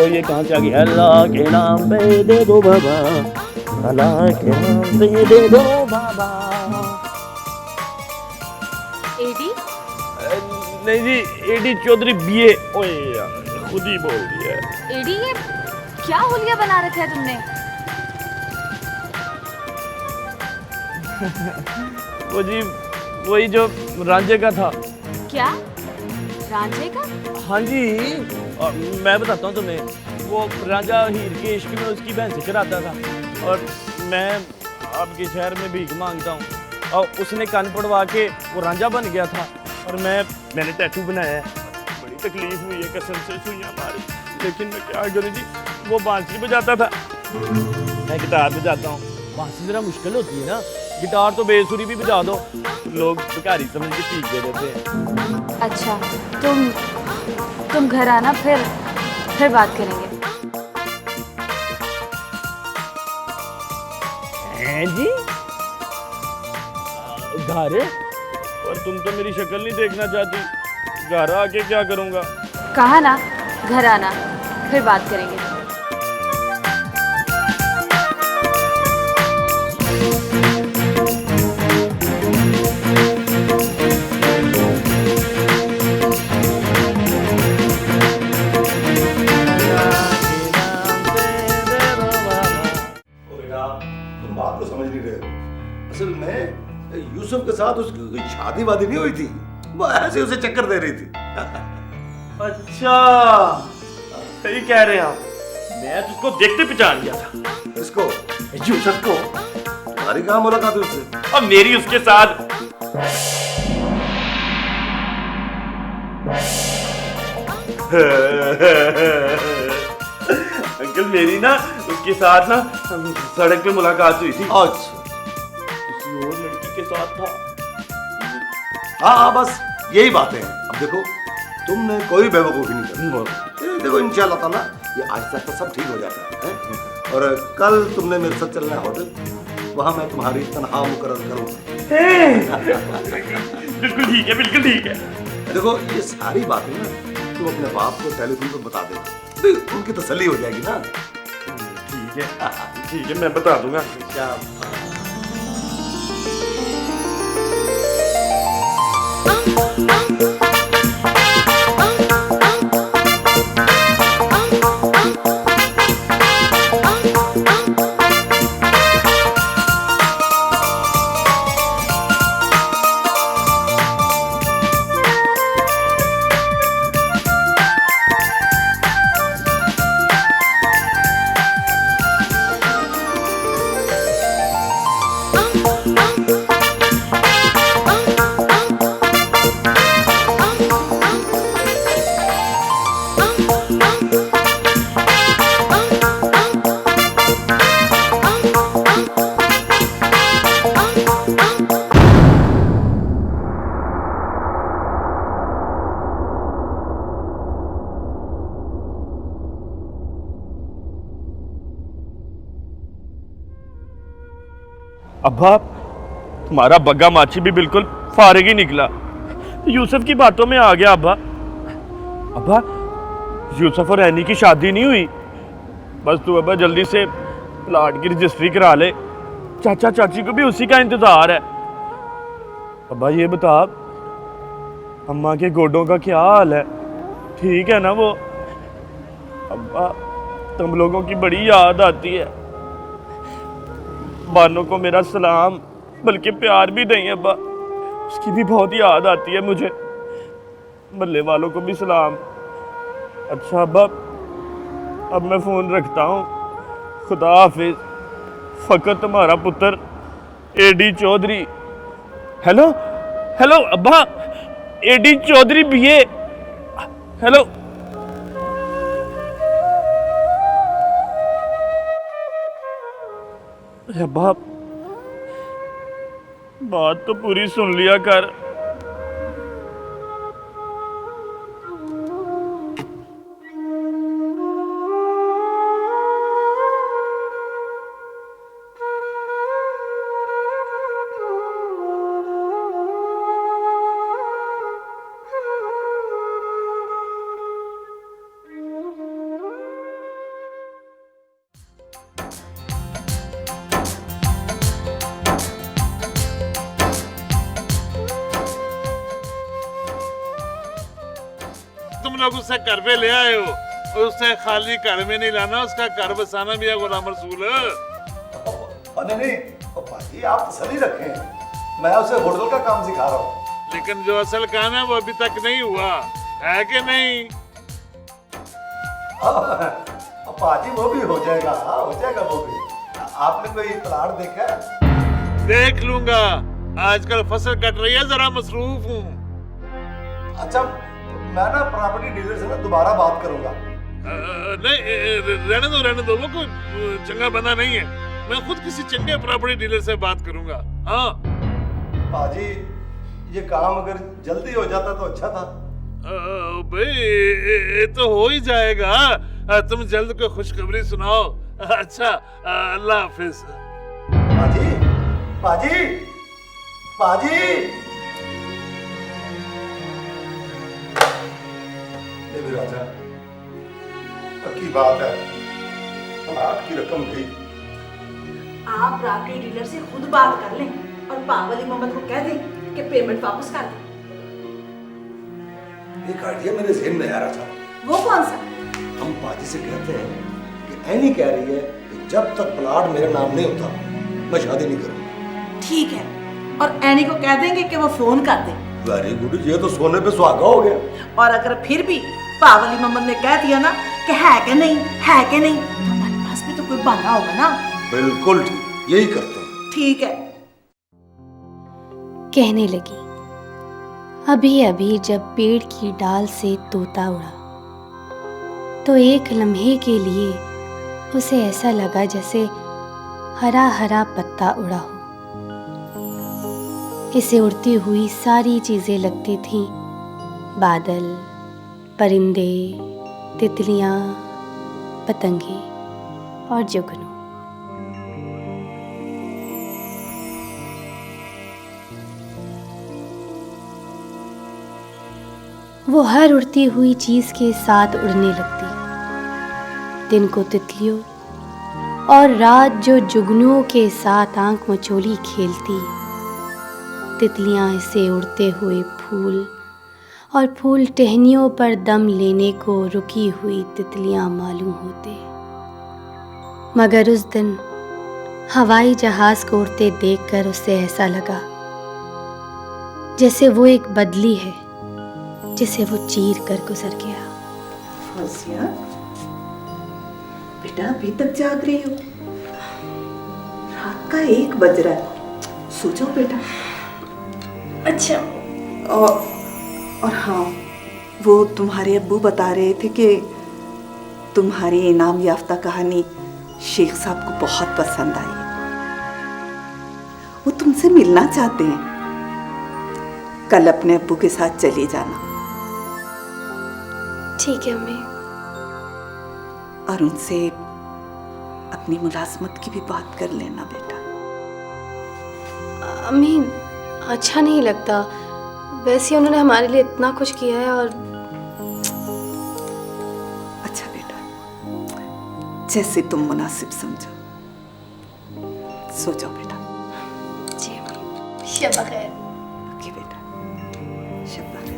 [SPEAKER 10] ये कहाँ से आ गया? अल्लाह के नाम पे दे दो बाबा, अल्लाह के नाम पे दे दो बाबा।
[SPEAKER 6] एडी?
[SPEAKER 10] नहीं जी, एडी चौधरी बीए। ओए यार, खुद ही बोल दिया।
[SPEAKER 6] एडी, ये क्या हुलिया बना रखा है तुमने?
[SPEAKER 10] वो जी, वही जो रांझे का था।
[SPEAKER 6] क्या रांझे का?
[SPEAKER 10] हाँ जी, और मैं बताता हूँ तुम्हें। वो रांझा हीर के इश्क में उसकी बहन से कराता था, और मैं आपके शहर में भीख मांगता हूँ, और उसने कान पड़वा के वो रांझा बन गया था, और मैंने टैटू बनाया है। बड़ी तकलीफ हुई है, कसम से सुइयां मारी, लेकिन मैं क्या करूँ जी। वो बांसुरी बजाता था, मैं गिटार बजाता हूँ। बांसुरी जरा मुश्किल होती है ना, गिटार तो बेसुरी भी बजा दो, लोग भिखारी समझ के पीक दे देते हैं।
[SPEAKER 6] अच्छा, तुम घर आना, फिर बात करेंगे।
[SPEAKER 10] हैं जी? घर? और तुम तो मेरी शक्ल नहीं देखना चाहती। घर आके क्या करूँगा?
[SPEAKER 6] कहा ना, घर आना, फिर बात करेंगे।
[SPEAKER 5] बात को समझ नहीं रहे। असल में यूसुफ के साथ उसकी शादी वादी नहीं हुई थी, वो ऐसे उसे चक्कर दे रही थी।
[SPEAKER 10] अच्छा, सही कह रहे हैं आप। मैं तो उसको देखते पहचान गया था।
[SPEAKER 5] इसको?
[SPEAKER 10] यूसुफ को।
[SPEAKER 5] तुम्हारी कहाँ मुलाकात हुई उससे?
[SPEAKER 10] अब मेरी उसके साथ अंकल, मेरी ना उसके साथ ना सड़क पे मुलाकात हुई थी।
[SPEAKER 5] अच्छा,
[SPEAKER 10] किसी और लड़की के साथ था।
[SPEAKER 5] हाँ, बस यही बात है। अब देखो, तुमने कोई बेवकूफ़ी नहीं करी। देखो, इंशाल्लाह ताला ये आहिस्ता आहिस्ता सब ठीक हो जाता है। और कल तुमने मेरे साथ चलना है होटल, वहाँ मैं तुम्हारी तनख्वाह मुकर्रर करूँगा।
[SPEAKER 10] बिल्कुल ठीक है, बिल्कुल ठीक है।
[SPEAKER 5] देखो, ये सारी बातें ना तुम अपने बाप को टेलीफोन पर बता देना, भाई उनकी तसल्ली हो जाएगी ना।
[SPEAKER 10] ठीक है, मैं बता दूंगा।
[SPEAKER 5] क्या
[SPEAKER 10] अब्बा तुम्हारा बग्गा माची भी बिल्कुल फारिग ही निकला, यूसुफ की बातों में आ गया। अब्बा यूसुफ और रैनी की शादी नहीं हुई, बस तू अब्बा जल्दी से प्लाट की रजिस्ट्री करा ले, चाचा चाची को भी उसी का इंतजार है। अब्बा ये बता अम्मा के गोडों का क्या हाल है, ठीक है ना वो? अब्बा तुम लोगों की बड़ी याद आती है, बानो को मेरा सलाम बल्कि प्यार भी नहीं है अब्बा, उसकी भी बहुत याद आती है मुझे, मल्ले वालों को भी सलाम। अच्छा अब्बा अब मैं फ़ोन रखता हूँ, खुदा हाफिज। फ़कत तुम्हारा पुत्र एडी चौधरी। हेलो हेलो अब्बा, एडी चौधरी बीए। हेलो अब्बा बात तो पूरी सुन लिया कर।
[SPEAKER 12] तुम लोग उसे घर पे ले आए हो, और उसे खाली घर में नहीं लाना, उसका घर बसाना भी है गुलाम रसूल।
[SPEAKER 2] नहीं भाई आप तसल्ली रखें, मैं उसे होटल का काम सिखा रहा हूँ।
[SPEAKER 12] लेकिन जो असल काम है वो अभी तक नहीं हुआ है कि नहीं?
[SPEAKER 2] पाजी वो भी हो जाएगा, हाँ हो जाएगा वो भी। आपने कोई प्लाट देखा है?
[SPEAKER 12] देख लूंगा, आजकल फसल कट रही है, जरा मसरूफ हूँ।
[SPEAKER 2] अच्छा मैं ना प्रॉपर्टी डीलर से ना दोबारा बात करूंगा।
[SPEAKER 12] नहीं रहने दो, वो कोई चंगा बंदा नहीं है, मैं खुद किसी चंगे प्रॉपर्टी डीलर से बात करूंगा। हाँ
[SPEAKER 2] पाजी ये काम अगर जल्दी हो जाता तो अच्छा था।
[SPEAKER 12] भाई ये तो हो ही जाएगा, तुम जल्द कोई खुशखबरी सुनाओ। अच्छा अल्लाह हाफिज।
[SPEAKER 2] पाजी पाजी पाजी राजा पक्की बात है, प्लाट की रकम गई।
[SPEAKER 13] आप प्रॉपर्टी डीलर से खुद बात कर लें और पावली मोहम्मद को कह दें कि पेमेंट वापस कर दें।
[SPEAKER 2] एक आइडिया मेरे ज़हन में आ रहा था।
[SPEAKER 13] वो कौन सा?
[SPEAKER 2] हम पाजी से कहते हैं कि ऐनी कह रही है कि जब तक प्लाट मेरे नाम नहीं होता मैं शादी नहीं करूंगा।
[SPEAKER 13] ठीक है, और ऐनी को कह देंगे कि वो फोन कर दे।
[SPEAKER 2] वेरी गुड, ये तो सोने पे सुहागा हो गया।
[SPEAKER 13] और अगर फिर भी पावली मोहम्मद ने कह दिया ना कि है कि नहीं तो हमारे पास भी तो कोई बहाना होगा ना।
[SPEAKER 2] बिल्कुल ठीक, यही करते हैं।
[SPEAKER 13] ठीक है।
[SPEAKER 8] कहने लगी, अभी अभी जब पेड़ की डाल से तोता उड़ा तो एक लम्हे के लिए उसे ऐसा लगा जैसे हरा हरा पत्ता उड़ा हो। इसे उड़ती हुई सारी चीज़ें लगती थीं, बादल, परिंदे, तितलियाँ, पतंगे और जुगनू। वो हर उड़ती हुई चीज़ के साथ उड़ने लगती, दिन को तितलियों और रात जो जुगनुओं के साथ आंख मचोली खेलती। तितलियाँ इसे उड़ते हुए फूल और फूल टहनियों पर दम लेने को रुकी हुई तितलियाँ मालूम होते। मगर उस दिन हवाई जहाज़ को उड़ते देखकर उसे ऐसा लगा जैसे वो एक बदली है जिसे वो चीर कर गुजर गया।
[SPEAKER 4] फौजिया, बेटा अभी तक जाग रही हो? रात का 1 बज रहा है, सो जाओ बेटा।
[SPEAKER 13] अच्छा।
[SPEAKER 4] और हाँ, वो तुम्हारे अब्बू बता रहे थे कि तुम्हारी इनाम याफ्ता कहानी शेख साहब को बहुत पसंद आई। वो तुमसे मिलना चाहते हैं। कल अपने अब्बू के साथ चली जाना।
[SPEAKER 8] ठीक है अम्मी।
[SPEAKER 4] और उनसे अपनी मुलाजमत की भी बात कर लेना बेटा।
[SPEAKER 8] अम्मी अच्छा नहीं लगता। वैसे उन्होंने हमारे लिए इतना कुछ किया है। और
[SPEAKER 4] अच्छा बेटा, जैसे तुम मुनासिब समझो। सो जाओ बेटा।
[SPEAKER 8] जी अम्मी, शब खैर।
[SPEAKER 4] ओके बेटा, शब खैर।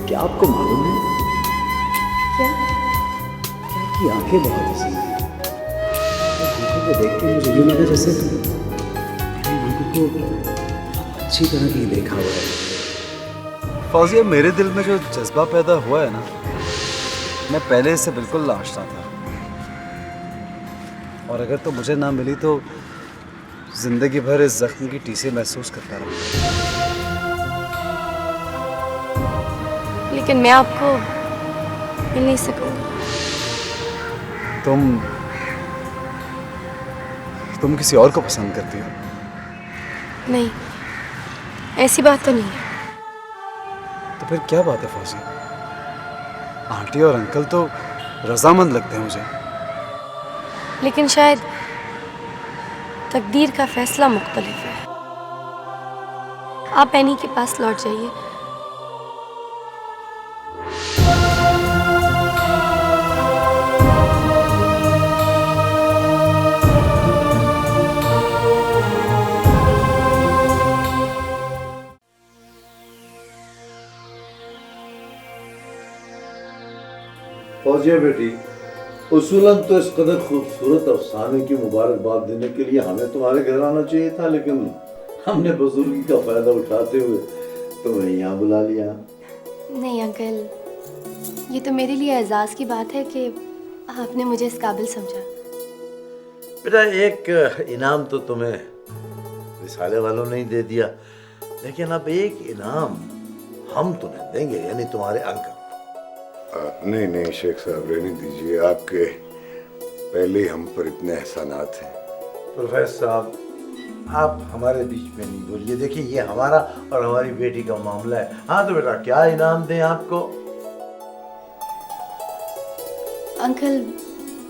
[SPEAKER 2] क्या आपको मालूम है
[SPEAKER 8] क्या?
[SPEAKER 2] कि आंखें बहुत हसीन हैं। आंखों को देख के मुझे यूं लगा जैसे मेरी आंखों को बहुत अच्छी तरह ही देखा हुआ है। फौजिया, मेरे दिल में जो जज्बा पैदा हुआ है ना, मैं पहले से बिल्कुल नाआशना था। और अगर तो मुझे ना मिली तो जिंदगी भर इस जख्म की टीसे महसूस करता रहूंगा।
[SPEAKER 8] लेकिन मैं आपको मिल नहीं सकूंगी।
[SPEAKER 2] तुम किसी और को पसंद करती हो?
[SPEAKER 8] नहीं, ऐसी बात तो नहीं है।
[SPEAKER 2] तो फिर क्या बात है फौजिया? आंटी और अंकल तो रजामंद लगते हैं मुझे।
[SPEAKER 8] लेकिन शायद तकदीर का फैसला मुख्तलिफ है। आप एनी के पास लौट जाइए।
[SPEAKER 14] फौजिया बेटी, उसूलन तो इस कदर खूबसूरत अफसाने की मुबारकबाद देने के लिए हमें तुम्हारे घर आना चाहिए था, लेकिन हमने बुजुर्गी का फायदा उठाते हुए तुम्हें यहाँ बुला लिया।
[SPEAKER 8] नहीं अंकल, ये तो मेरे लिए एजाज की बात है कि आपने मुझे इस काबिल समझा।
[SPEAKER 14] बेटा, एक इनाम तो तुम्हें रिसाले वालों ने ही दे दिया, लेकिन अब एक इनाम हम तुम्हें देंगे, यानी तुम्हारे अंकल।
[SPEAKER 5] नहीं नहीं शेख साहब, रहने दीजिए। आपके पहले ही हम पर इतने एहसानात हैं।
[SPEAKER 14] प्रोफेसर साहब, आप हमारे बीच में नहीं बोलिए। देखिए, ये हमारा और हमारी बेटी का मामला है। हाँ तो बेटा, क्या इनाम दें आपको?
[SPEAKER 8] अंकल,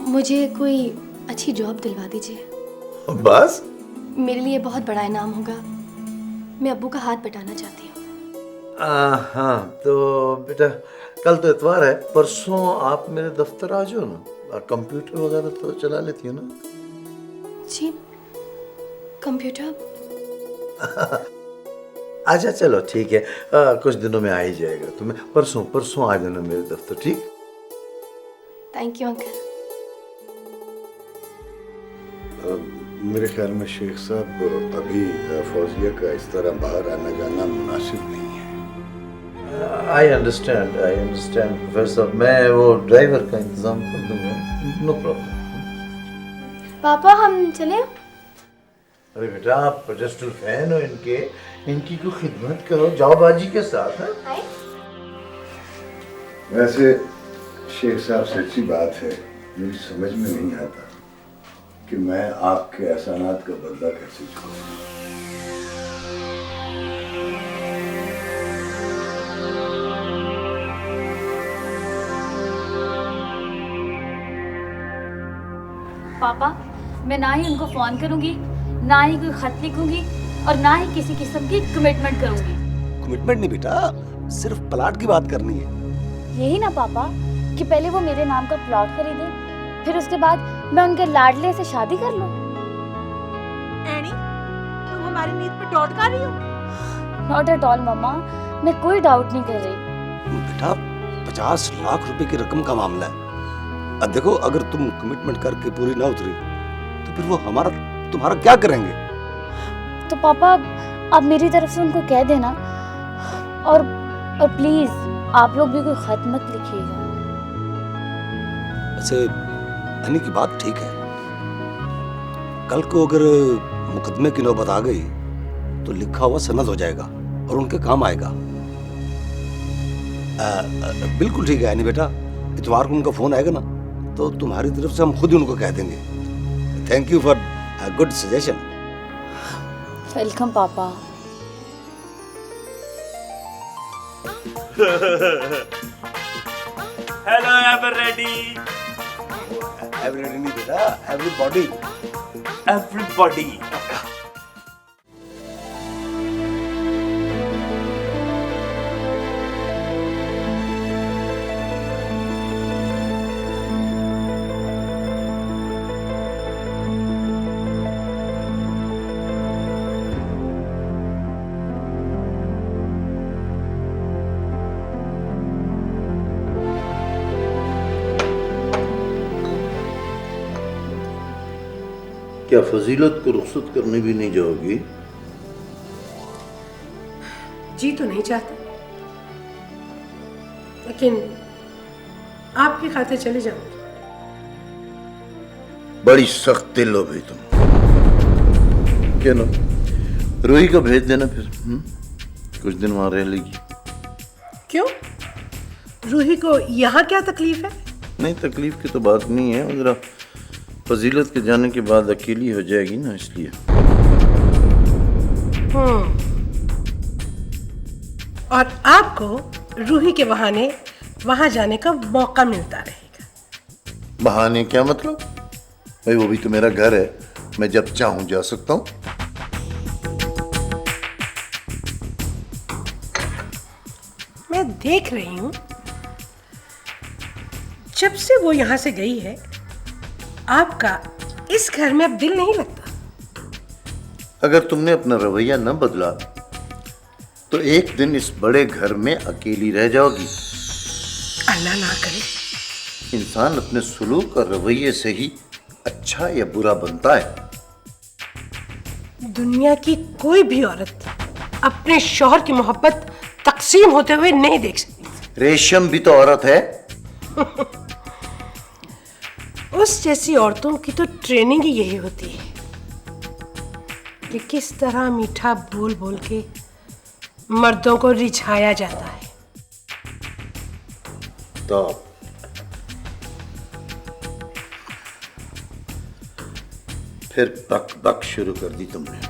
[SPEAKER 8] मुझे कोई अच्छी जॉब दिलवा दीजिए।
[SPEAKER 14] बस?
[SPEAKER 8] मेरे लिए बहुत बड़ा इनाम होगा। मैं अब्बू का हाथ बटाना चाहती हूँ।
[SPEAKER 14] हाँ तो बेटा, कल तो इतवार है, परसों आप मेरे दफ्तर आ जाओ ना। कंप्यूटर वगैरह तो चला लेती हो ना?
[SPEAKER 8] जी, कंप्यूटर।
[SPEAKER 14] अच्छा चलो ठीक है, कुछ दिनों में आ ही जाएगा। तुम्हें परसों आ जाना मेरे दफ्तर, ठीक?
[SPEAKER 8] Thank you uncle.
[SPEAKER 5] मेरे ख्याल में शेख साहब, अभी फौजिया का इस तरह बाहर आना जाना मुनासिब नहीं है।
[SPEAKER 14] I understand professor. मैं वो ड्राइवर का इंतजाम कर दूंगा, नो प्रॉब्लम।
[SPEAKER 8] पापा, हम चले?
[SPEAKER 14] अरे बेटा, आप प्रोजेस्टल फैन हो इनकी कोई खिदमत करो, जाओ बाजी के साथ। है
[SPEAKER 5] वैसे शेख साहब, सच्ची बात है, मेरी समझ में नहीं आता कि मैं आपके एहसानात का बदला कैसे चुकाऊं।
[SPEAKER 6] पापा, मैं ना ही उनको फोन करूंगी, ना ही कोई खत लिखूंगी और ना ही किसी किस्म की कमिटमेंट करूंगी।
[SPEAKER 2] कमिटमेंट नहीं बेटा, सिर्फ प्लाट की बात करनी है।
[SPEAKER 6] यही ना पापा, कि पहले वो मेरे नाम का प्लॉट खरीदे, फिर उसके बाद मैं उनके लाडले से शादी कर लूं।
[SPEAKER 13] एनी, तुम हमारी नींद पे डाउट कर रही हो?
[SPEAKER 6] नॉट एट ऑल मम्मा, मैं कोई डाउट नहीं कर रही।
[SPEAKER 15] बेटा, 50 लाख रुपए की रकम का मामला है। अब देखो, अगर तुम कमिटमेंट करके पूरी ना उतरी तो फिर वो तुम्हारा क्या करेंगे?
[SPEAKER 6] तो पापा आप मेरी तरफ से उनको कह देना, और प्लीज आप लोग भी कोई खत मत लिखिएगा।
[SPEAKER 15] वैसे हनी की बात ठीक है, कल को अगर मुकदमे की नौबत आ गई तो लिखा हुआ सनद हो जाएगा और उनके काम आएगा। बिल्कुल ठीक है हनी बेटा, इतवार को उनका फोन आएगा ना तो तुम्हारी तरफ से हम खुद ही उनको कह देंगे। Thank you for good suggestion.
[SPEAKER 6] Welcome पापा।
[SPEAKER 10] Hello everybody.
[SPEAKER 15] एवरीबॉडी नहीं बेटा, एवरीबॉडी।
[SPEAKER 10] एवरीबॉडी।
[SPEAKER 14] क्या फजीलत को रुखसत करने भी नहीं जाओगी?
[SPEAKER 16] जी तो नहीं चाहता, लेकिन आपकी खातिर चले जाऊंगी।
[SPEAKER 14] बड़ी सख्त दिल हो भाई तुम। क्या ना, रूही को भेज देना फिर। कुछ दिन वहां रह लेगी।
[SPEAKER 16] क्यों? रूही को यहाँ क्या तकलीफ है?
[SPEAKER 14] नहीं, तकलीफ की तो बात नहीं है, जरा फजीलत के जाने के बाद अकेली हो जाएगी ना, इसलिए।
[SPEAKER 16] और आपको रूही के बहाने वहां जाने का मौका मिलता रहेगा।
[SPEAKER 14] बहाने क्या मतलब? भाई वो भी तो मेरा घर है, मैं जब चाहूं जा सकता हूं।
[SPEAKER 16] मैं देख रही हूं, जब से वो यहां से गई है आपका इस घर में अब दिल नहीं लगता।
[SPEAKER 14] अगर तुमने अपना रवैया न बदला तो एक दिन इस बड़े घर में अकेली रह जाओगी।
[SPEAKER 16] अल्लाह ना करे।
[SPEAKER 14] इंसान अपने सुलूक और रवैये से ही अच्छा या बुरा बनता है।
[SPEAKER 16] दुनिया की कोई भी औरत अपने शौहर की मोहब्बत तकसीम होते हुए नहीं देख सकती।
[SPEAKER 14] रेशम भी तो औरत है।
[SPEAKER 16] उस जैसी औरतों की तो ट्रेनिंग ही यही होती है कि किस तरह मीठा बोल बोल के मर्दों को रिझाया जाता है।
[SPEAKER 14] तो फिर बक बक शुरू कर दी तुमने।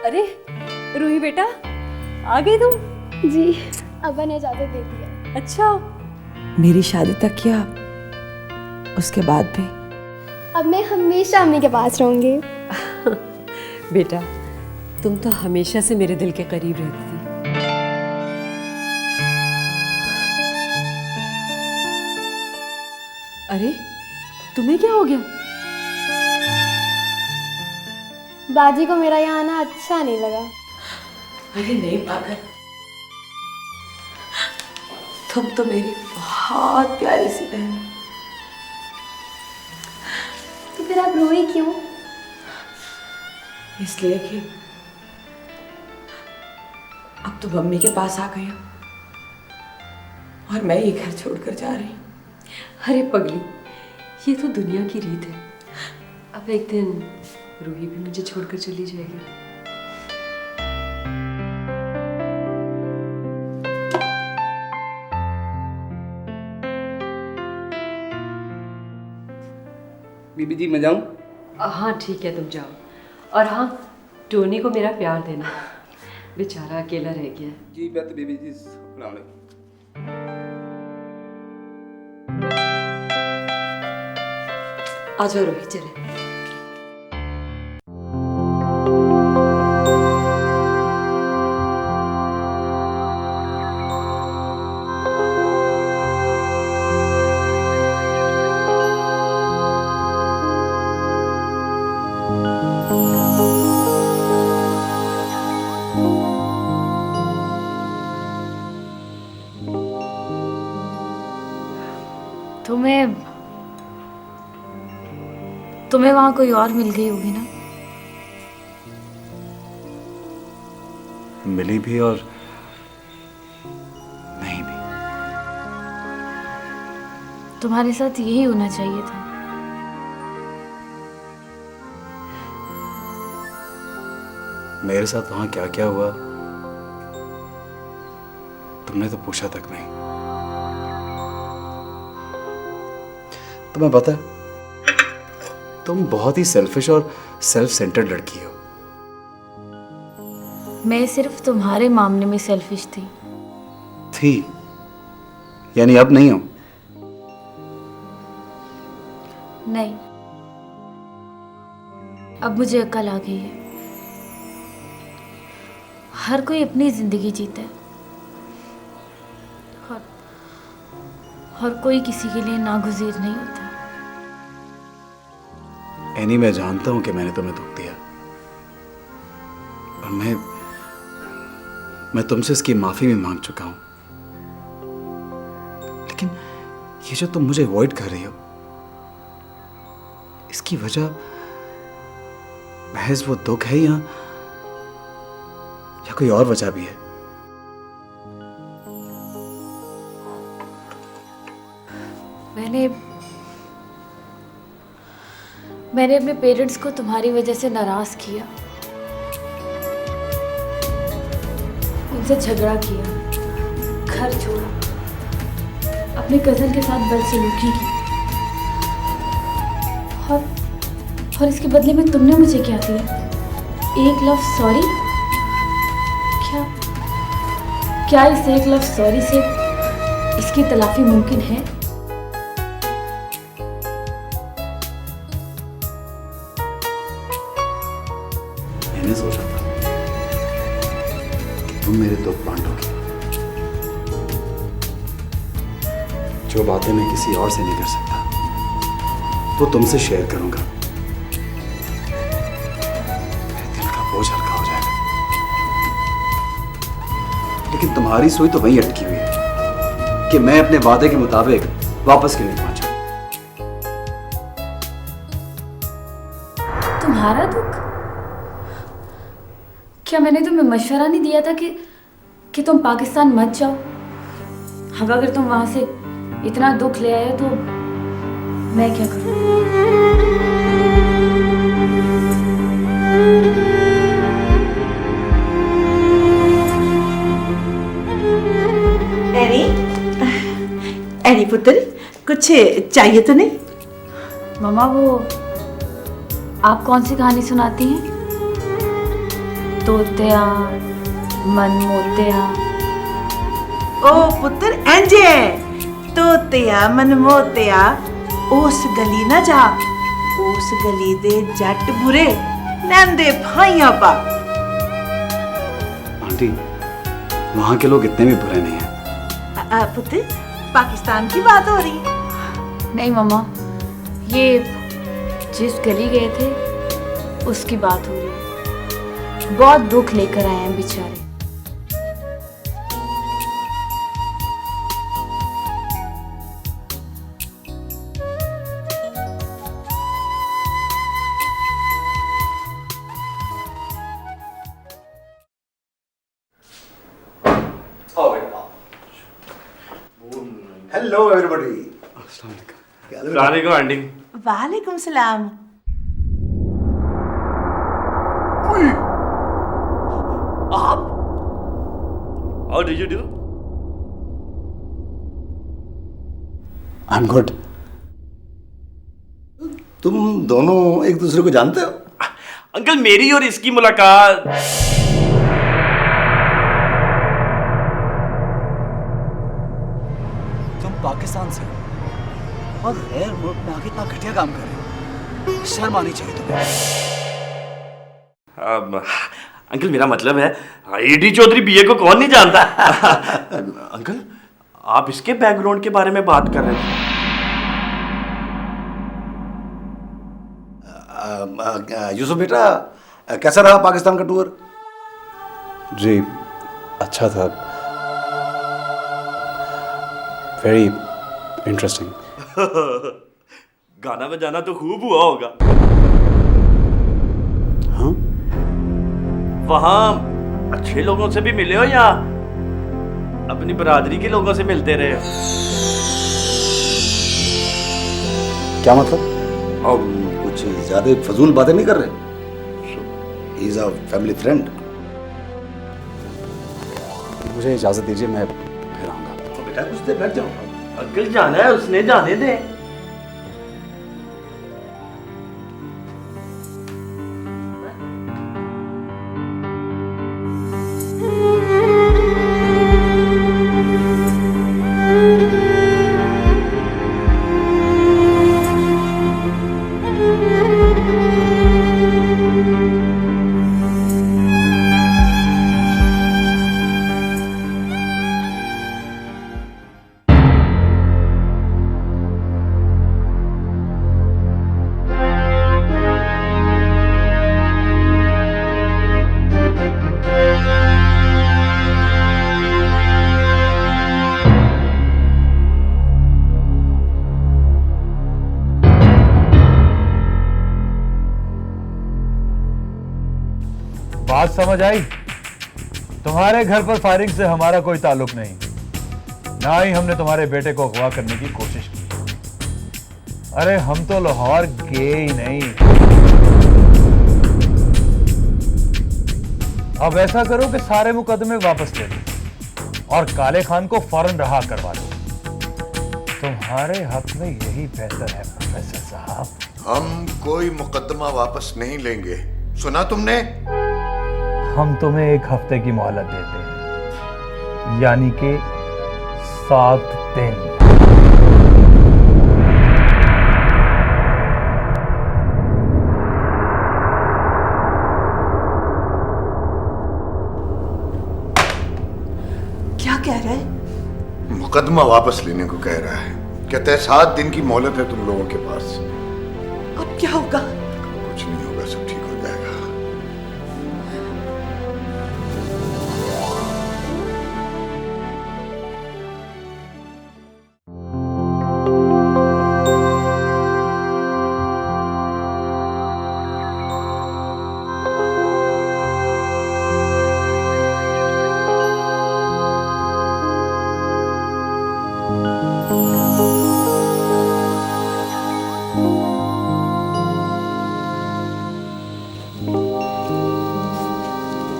[SPEAKER 3] अरे रूही बेटा, आ गई तुम?
[SPEAKER 8] जी, अब्बा ने इजाज़त दे दी।
[SPEAKER 3] अच्छा,
[SPEAKER 4] मेरी शादी तक क्या, उसके बाद भी?
[SPEAKER 8] अब मैं हमेशा अम्मी के पास रहूंगी।
[SPEAKER 3] बेटा, तुम तो हमेशा से मेरे दिल के करीब रहती थी। अरे तुम्हें क्या हो गया?
[SPEAKER 8] बाजी को मेरा यहाँ आना अच्छा नहीं लगा।
[SPEAKER 3] अरे नहीं पागल, तुम तो मेरी बहुत प्यारी सी बहन हो।
[SPEAKER 8] तो फिर आप रोई क्यों?
[SPEAKER 3] इसलिए कि अब तो मम्मी के पास आ गई हूं और मैं ये घर छोड़कर जा रही हूँ। अरे पगली, ये तो दुनिया की रीत है। अब एक दिन रूही भी मुझे छोड़कर चली जाएगी।
[SPEAKER 2] बीबी जी मैं जाऊं?
[SPEAKER 3] हाँ ठीक है, तुम जाओ। और हाँ, टोनी को मेरा प्यार देना, बेचारा अकेला रह गया है।
[SPEAKER 2] जी बात बीबी जी। अस्सलाम वालेकुम।
[SPEAKER 3] आ जाओ रोही, चले।
[SPEAKER 6] तुम्हें वहां कोई और मिल गई होगी ना?
[SPEAKER 2] मिली भी और नहीं भी।
[SPEAKER 6] तुम्हारे साथ यही होना चाहिए था।
[SPEAKER 2] मेरे साथ वहां क्या क्या हुआ तुमने तो पूछा तक नहीं। तुम्हें पता है तुम बहुत ही सेल्फिश और सेल्फ सेंटर्ड लड़की हो।
[SPEAKER 6] मैं सिर्फ तुम्हारे मामले में सेल्फिश थी।
[SPEAKER 2] यानी अब नहीं हो?
[SPEAKER 6] नहीं, अब मुझे अक्ल आ गई है। हर कोई अपनी जिंदगी जीता है और हर कोई किसी के लिए नागुज़ीर नहीं होता।
[SPEAKER 2] एनी, मैं जानता हूं कि मैंने तुम्हें दुख दिया और मैं तुमसे इसकी माफी भी मांग चुका हूं, लेकिन ये जो तुम मुझे अवॉइड कर रही हो इसकी वजह महज वो दुख है या कोई और वजह भी है?
[SPEAKER 6] मैंने अपने पेरेंट्स को तुम्हारी वजह से नाराज किया, उनसे झगड़ा किया, घर छोड़ा, अपने कजन के साथ बदसलूकी की और इसके बदले में तुमने मुझे क्या दिया? एक लफ्ज़ सॉरी। क्या इस एक लफ्ज़ सॉरी से इसकी तलाफी मुमकिन है?
[SPEAKER 2] मैंने सोचा था कि तुम मेरे दुख बांटोगी। जो बातें मैं किसी और से नहीं कर सकता वो तुमसे शेयर करूंगा। मेरे दिल का बोझ हल्का हो जाएगा। लेकिन तुम्हारी सुई तो वहीं अटकी हुई है कि मैं अपने वादे के मुताबिक वापस क्यों नहीं पहुंचा।
[SPEAKER 6] तुम्हारा दुख? क्या मैंने तुम्हें मशवरा नहीं दिया था कि तुम पाकिस्तान मत जाओ? अब अगर तुम वहां से इतना दुख ले आए तो मैं क्या करूं?
[SPEAKER 13] एनी पुत्र, कुछ चाहिए तो नहीं?
[SPEAKER 6] मम्मा, वो आप कौन सी कहानी सुनाती हैं? तोतिया, मन मोतिया।
[SPEAKER 13] ओ पुत्र, एंजे तोतिया मन मोतिया उस गली ना जा, उस गली दे जट बुरे नंदे भाइयां पा।
[SPEAKER 2] आंटी, वहां के लोग इतने भी बुरे नहीं हैं।
[SPEAKER 13] पुत्र, पाकिस्तान की बात हो रही है।
[SPEAKER 6] नहीं मम्मा, ये जिस गली गए थे उसकी बात हो रही है। बहुत दुख लेकर आए हैं बेचारे।
[SPEAKER 15] Hello everybody.
[SPEAKER 10] वालेकुम आंटी।
[SPEAKER 13] वालेकुम सलाम।
[SPEAKER 15] आप?
[SPEAKER 10] How did you do?
[SPEAKER 15] I am good. तुम दोनों एक दूसरे को जानते हो?
[SPEAKER 10] अंकल, मेरी और इसकी मुलाकात
[SPEAKER 2] तुम पाकिस्तान से हो और गैर मुल्क में आके इतना घटिया काम कर रहे हो, शर्म आनी चाहिए तुम्हें।
[SPEAKER 10] अंकल, मेरा मतलब है ईडी चौधरी बीए को कौन नहीं जानता। अंकल, आप इसके बैकग्राउंड के बारे में बात कर रहे थे।
[SPEAKER 15] यूसुफ बेटा, कैसा रहा पाकिस्तान का टूर?
[SPEAKER 2] जी अच्छा था, वेरी इंटरेस्टिंग।
[SPEAKER 10] गाना बजाना तो खूब हुआ होगा।
[SPEAKER 2] हाँ?
[SPEAKER 10] वहां अच्छे लोगों से भी मिले हो या अपनी बरादरी के लोगों से मिलते रहे हो?
[SPEAKER 15] क्या मतलब? और कुछ ज्यादा फजूल बातें नहीं कर रहे? He is a family friend.
[SPEAKER 2] मुझे इजाजत दीजिए, मैं फिर आऊंगा।
[SPEAKER 15] तो बेटा कुछ देर बैठ जाओ।
[SPEAKER 10] अंकल, जाना है, उसने जाने दे।
[SPEAKER 17] बात समझ आई? तुम्हारे घर पर फायरिंग से हमारा कोई ताल्लुक नहीं, ना ही हमने तुम्हारे बेटे को अगवा करने की कोशिश की। अरे हम तो लाहौर गए ही नहीं। अब ऐसा करो कि सारे मुकदमे वापस ले लो और काले खान को फौरन रहा करवा लो। तुम्हारे हक में यही बेहतर है प्रोफेसर साहब।
[SPEAKER 5] हम कोई मुकदमा वापस नहीं लेंगे, सुना तुमने?
[SPEAKER 17] हम तुम्हें 1 हफ्ते की मोहलत देते हैं, यानी कि 7 दिन।
[SPEAKER 13] क्या कह रहा है?
[SPEAKER 5] मुकदमा वापस लेने को कह रहा है। कहता है 7 दिन की मोहलत है तुम लोगों के पास।
[SPEAKER 13] अब क्या होगा?
[SPEAKER 5] कुछ नहीं होगा, सब ठीक हो जाएगा।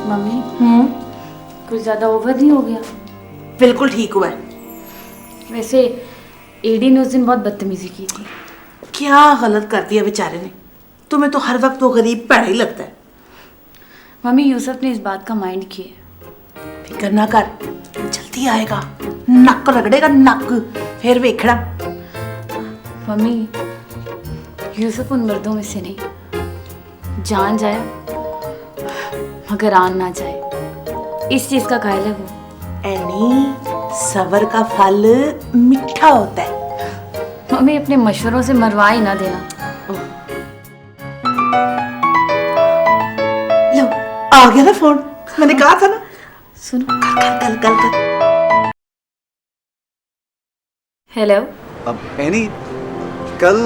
[SPEAKER 6] मम्मी, कुछ ज्यादा ओवर नहीं हो गया?
[SPEAKER 13] बिल्कुल ठीक हुआ है।
[SPEAKER 6] वैसे एडी ने उस दिन बहुत बदतमीजी की थी।
[SPEAKER 13] क्या गलत कर दिया बेचारे ने। तुम्हें तो हर वक्त वो गरीब पैड़ा ही लगता है।
[SPEAKER 6] मम्मी, यूसुफ ने इस बात का माइंड किया।
[SPEAKER 13] फिक्र ना कर, जल्दी आएगा, नक रगड़ेगा नक, फिर वेखड़ा।
[SPEAKER 6] मम्मी, यूसुफ उन मर्दों में से नहीं, जान जाए मगर आन ना जाए, इस चीज का कायल है वो।
[SPEAKER 13] एनी, सबर का फल मीठा होता है।
[SPEAKER 6] मम्मी अपने मशवरों से मरवा ही ना देना।
[SPEAKER 13] लो आ गया ना फोन, मैंने कहा था ना।
[SPEAKER 6] सुनो
[SPEAKER 13] कल
[SPEAKER 6] हेलो।
[SPEAKER 2] अब एनी, कल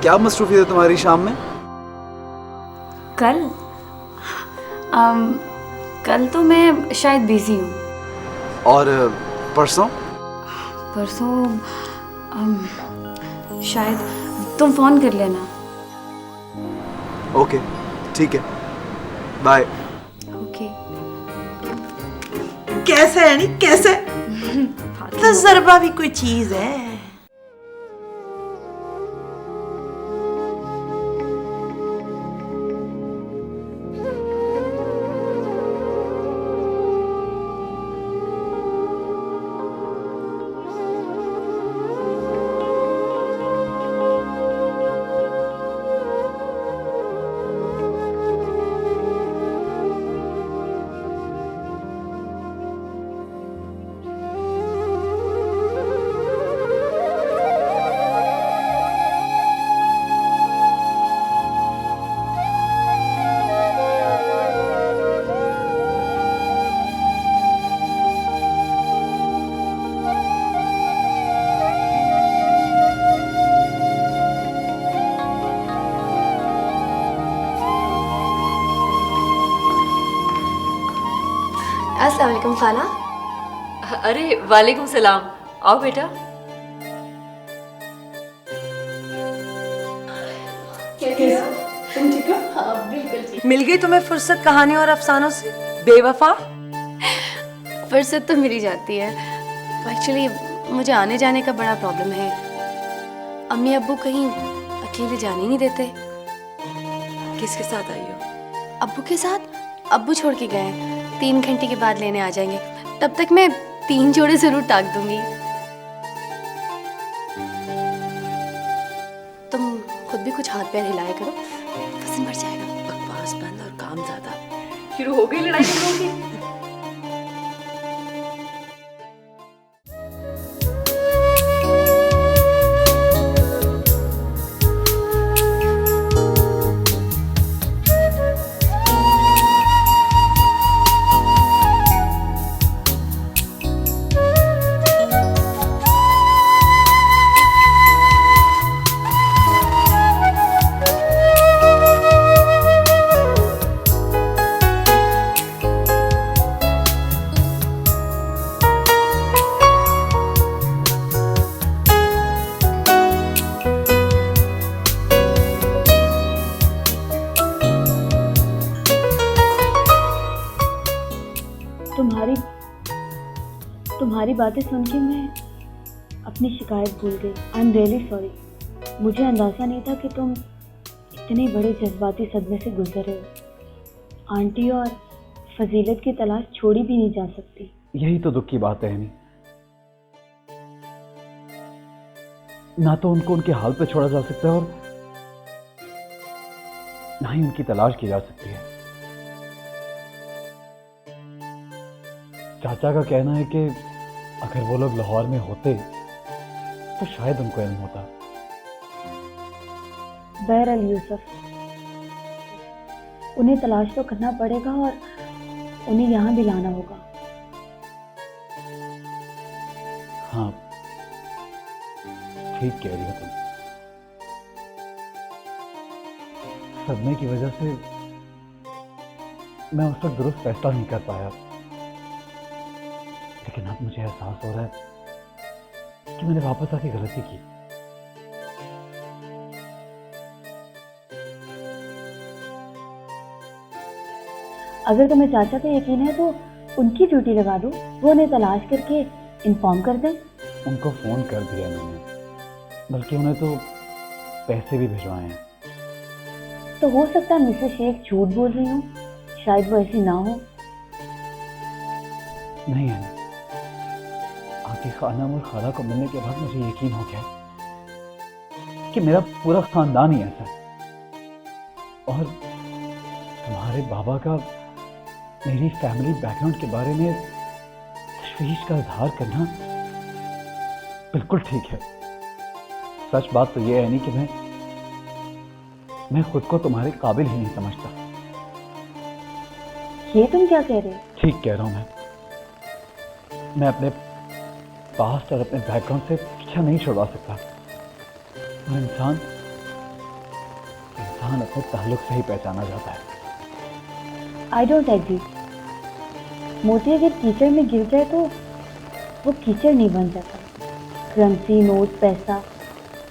[SPEAKER 2] क्या मसरूफियत है तुम्हारी शाम में?
[SPEAKER 6] कल कल तो मैं शायद बिजी हूँ।
[SPEAKER 2] और परसों?
[SPEAKER 6] परसों शायद तुम फोन कर लेना।
[SPEAKER 2] ओके ठीक है, बाय।
[SPEAKER 6] ओके।
[SPEAKER 13] कैसे है यानी कैसे? तजर्बा भी कोई चीज है।
[SPEAKER 18] अस्सलाम वालेकुम खाला।
[SPEAKER 3] अरे वालेकुम सलाम, आओ बेटा।
[SPEAKER 18] तुम ठीक हो? हाँ बिल्कुल ठीक।
[SPEAKER 16] मिल गई तुम्हें फुर्सत कहानियों और अफसानों से बेवफा?
[SPEAKER 8] फुर्सत तो मिल जाती है। एक्चुअली मुझे आने जाने का बड़ा प्रॉब्लम है। अम्मी अब्बू कहीं अकेले जाने ही नहीं देते।
[SPEAKER 3] किसके साथ आई हो?
[SPEAKER 8] अब्बू के साथ। अब्बू छोड़ के गए हैं, 3 घंटे के बाद लेने आ जाएंगे। तब तक मैं 3 जोड़े जरूर टाक दूंगी। तुम खुद भी कुछ हाथ पैर हिलाया करो, पसंद बढ़ जाएगा।
[SPEAKER 3] बकवास बंद और काम ज्यादा। शुरू हो गई लड़ाई तुम लोगों की?
[SPEAKER 8] तुम्हारी बातें सुन के मैं अपनी शिकायत भूल गई। I am really sorry. मुझे अंदाज़ा नहीं था कि तुम इतने बड़े जज्बाती सदमे से गुजर रहे हो। आंटी और फजीलत की तलाश छोड़ी भी नहीं जा सकती।
[SPEAKER 17] यही तो दुख की बात है नहीं, ना तो उनको उनके हाल पे छोड़ा जा सकता है और ना ही उनकी तलाश की जा सकती है। चाचा का कहना है कि अगर वो लोग लाहौर में होते तो शायद उनको इल्म होता।
[SPEAKER 8] बहरहाल यूसुफ, उन्हें तलाश तो करना पड़ेगा और उन्हें यहाँ भी लाना होगा।
[SPEAKER 17] हाँ ठीक कह रही हो तुम। सदमे की वजह से मैं उस वक्त दुरुस्त फैसला नहीं कर पाया, लेकिन अब मुझे एहसास हो रहा है कि मैंने वापस आके गलती की।
[SPEAKER 8] अगर तुम्हें चाचा पे यकीन है तो उनकी ड्यूटी लगा दो, वो उन्हें तलाश करके इन्फॉर्म कर दें।
[SPEAKER 17] उनको फोन कर दिया मैंने, बल्कि उन्हें तो पैसे भी भिजवाए हैं।
[SPEAKER 8] तो हो सकता है मिसेस शेख झूठ बोल रही हूँ, शायद वो ऐसी ना हो।
[SPEAKER 17] नहीं है, आके खाना और खाला को मिलने के बाद मुझे यकीन हो गया कि मेरा पूरा खानदान ही ऐसा है। और तुम्हारे बाबा का मेरी फैमिली बैकग्राउंड के बारे में तशवीश का इजहार करना बिल्कुल ठीक है। सच बात तो ये है नहीं कि मैं खुद को तुम्हारे काबिल ही नहीं समझता।
[SPEAKER 8] ये तुम क्या कह रहे हो?
[SPEAKER 17] ठीक कह रहा हूं मैं अपने पास्ट और अपने बैकग्राउंड से पीछा नहीं छुड़वा सकता। और इंसान अपने ताल्लुक से ही पहचाना जाता है।
[SPEAKER 8] I don't agree. मोती अगर कीचड़ में गिर जाए तो वो कीचड़ नहीं बन जाता। करेंसी, नोट, पैसा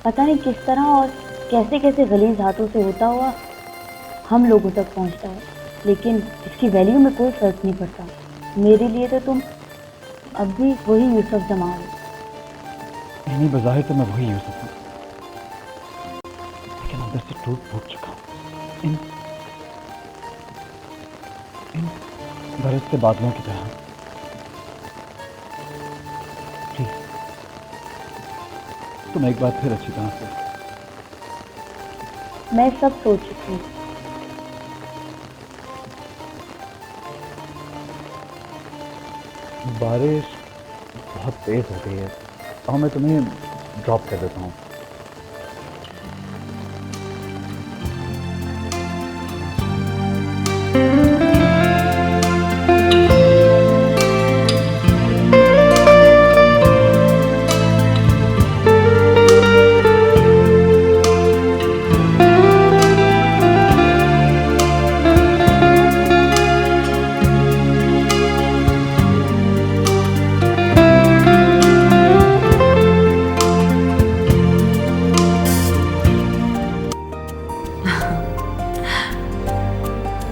[SPEAKER 8] पता नहीं किस तरह और कैसे कैसे गलीज हाथों से होता हुआ हम लोगों तक पहुंचता है, लेकिन इसकी वैल्यू में कोई फर्क नहीं पड़ता। मेरे लिए तो तुम अब भी वही यूसुफ जमा हो।
[SPEAKER 17] यानी बज़ाहिर तो मैं वही यूसुफ हूँ, लेकिन अंदर से टूट फूट चुका हूँ इन बरसते बादलों की तरह। प्लीज तुम एक बार फिर अच्छी तरह से।
[SPEAKER 8] मैं सब सोच चुकी हूँ।
[SPEAKER 17] बारिश बहुत तेज हो गई है और मैं तुम्हें ड्रॉप कर देता हूँ।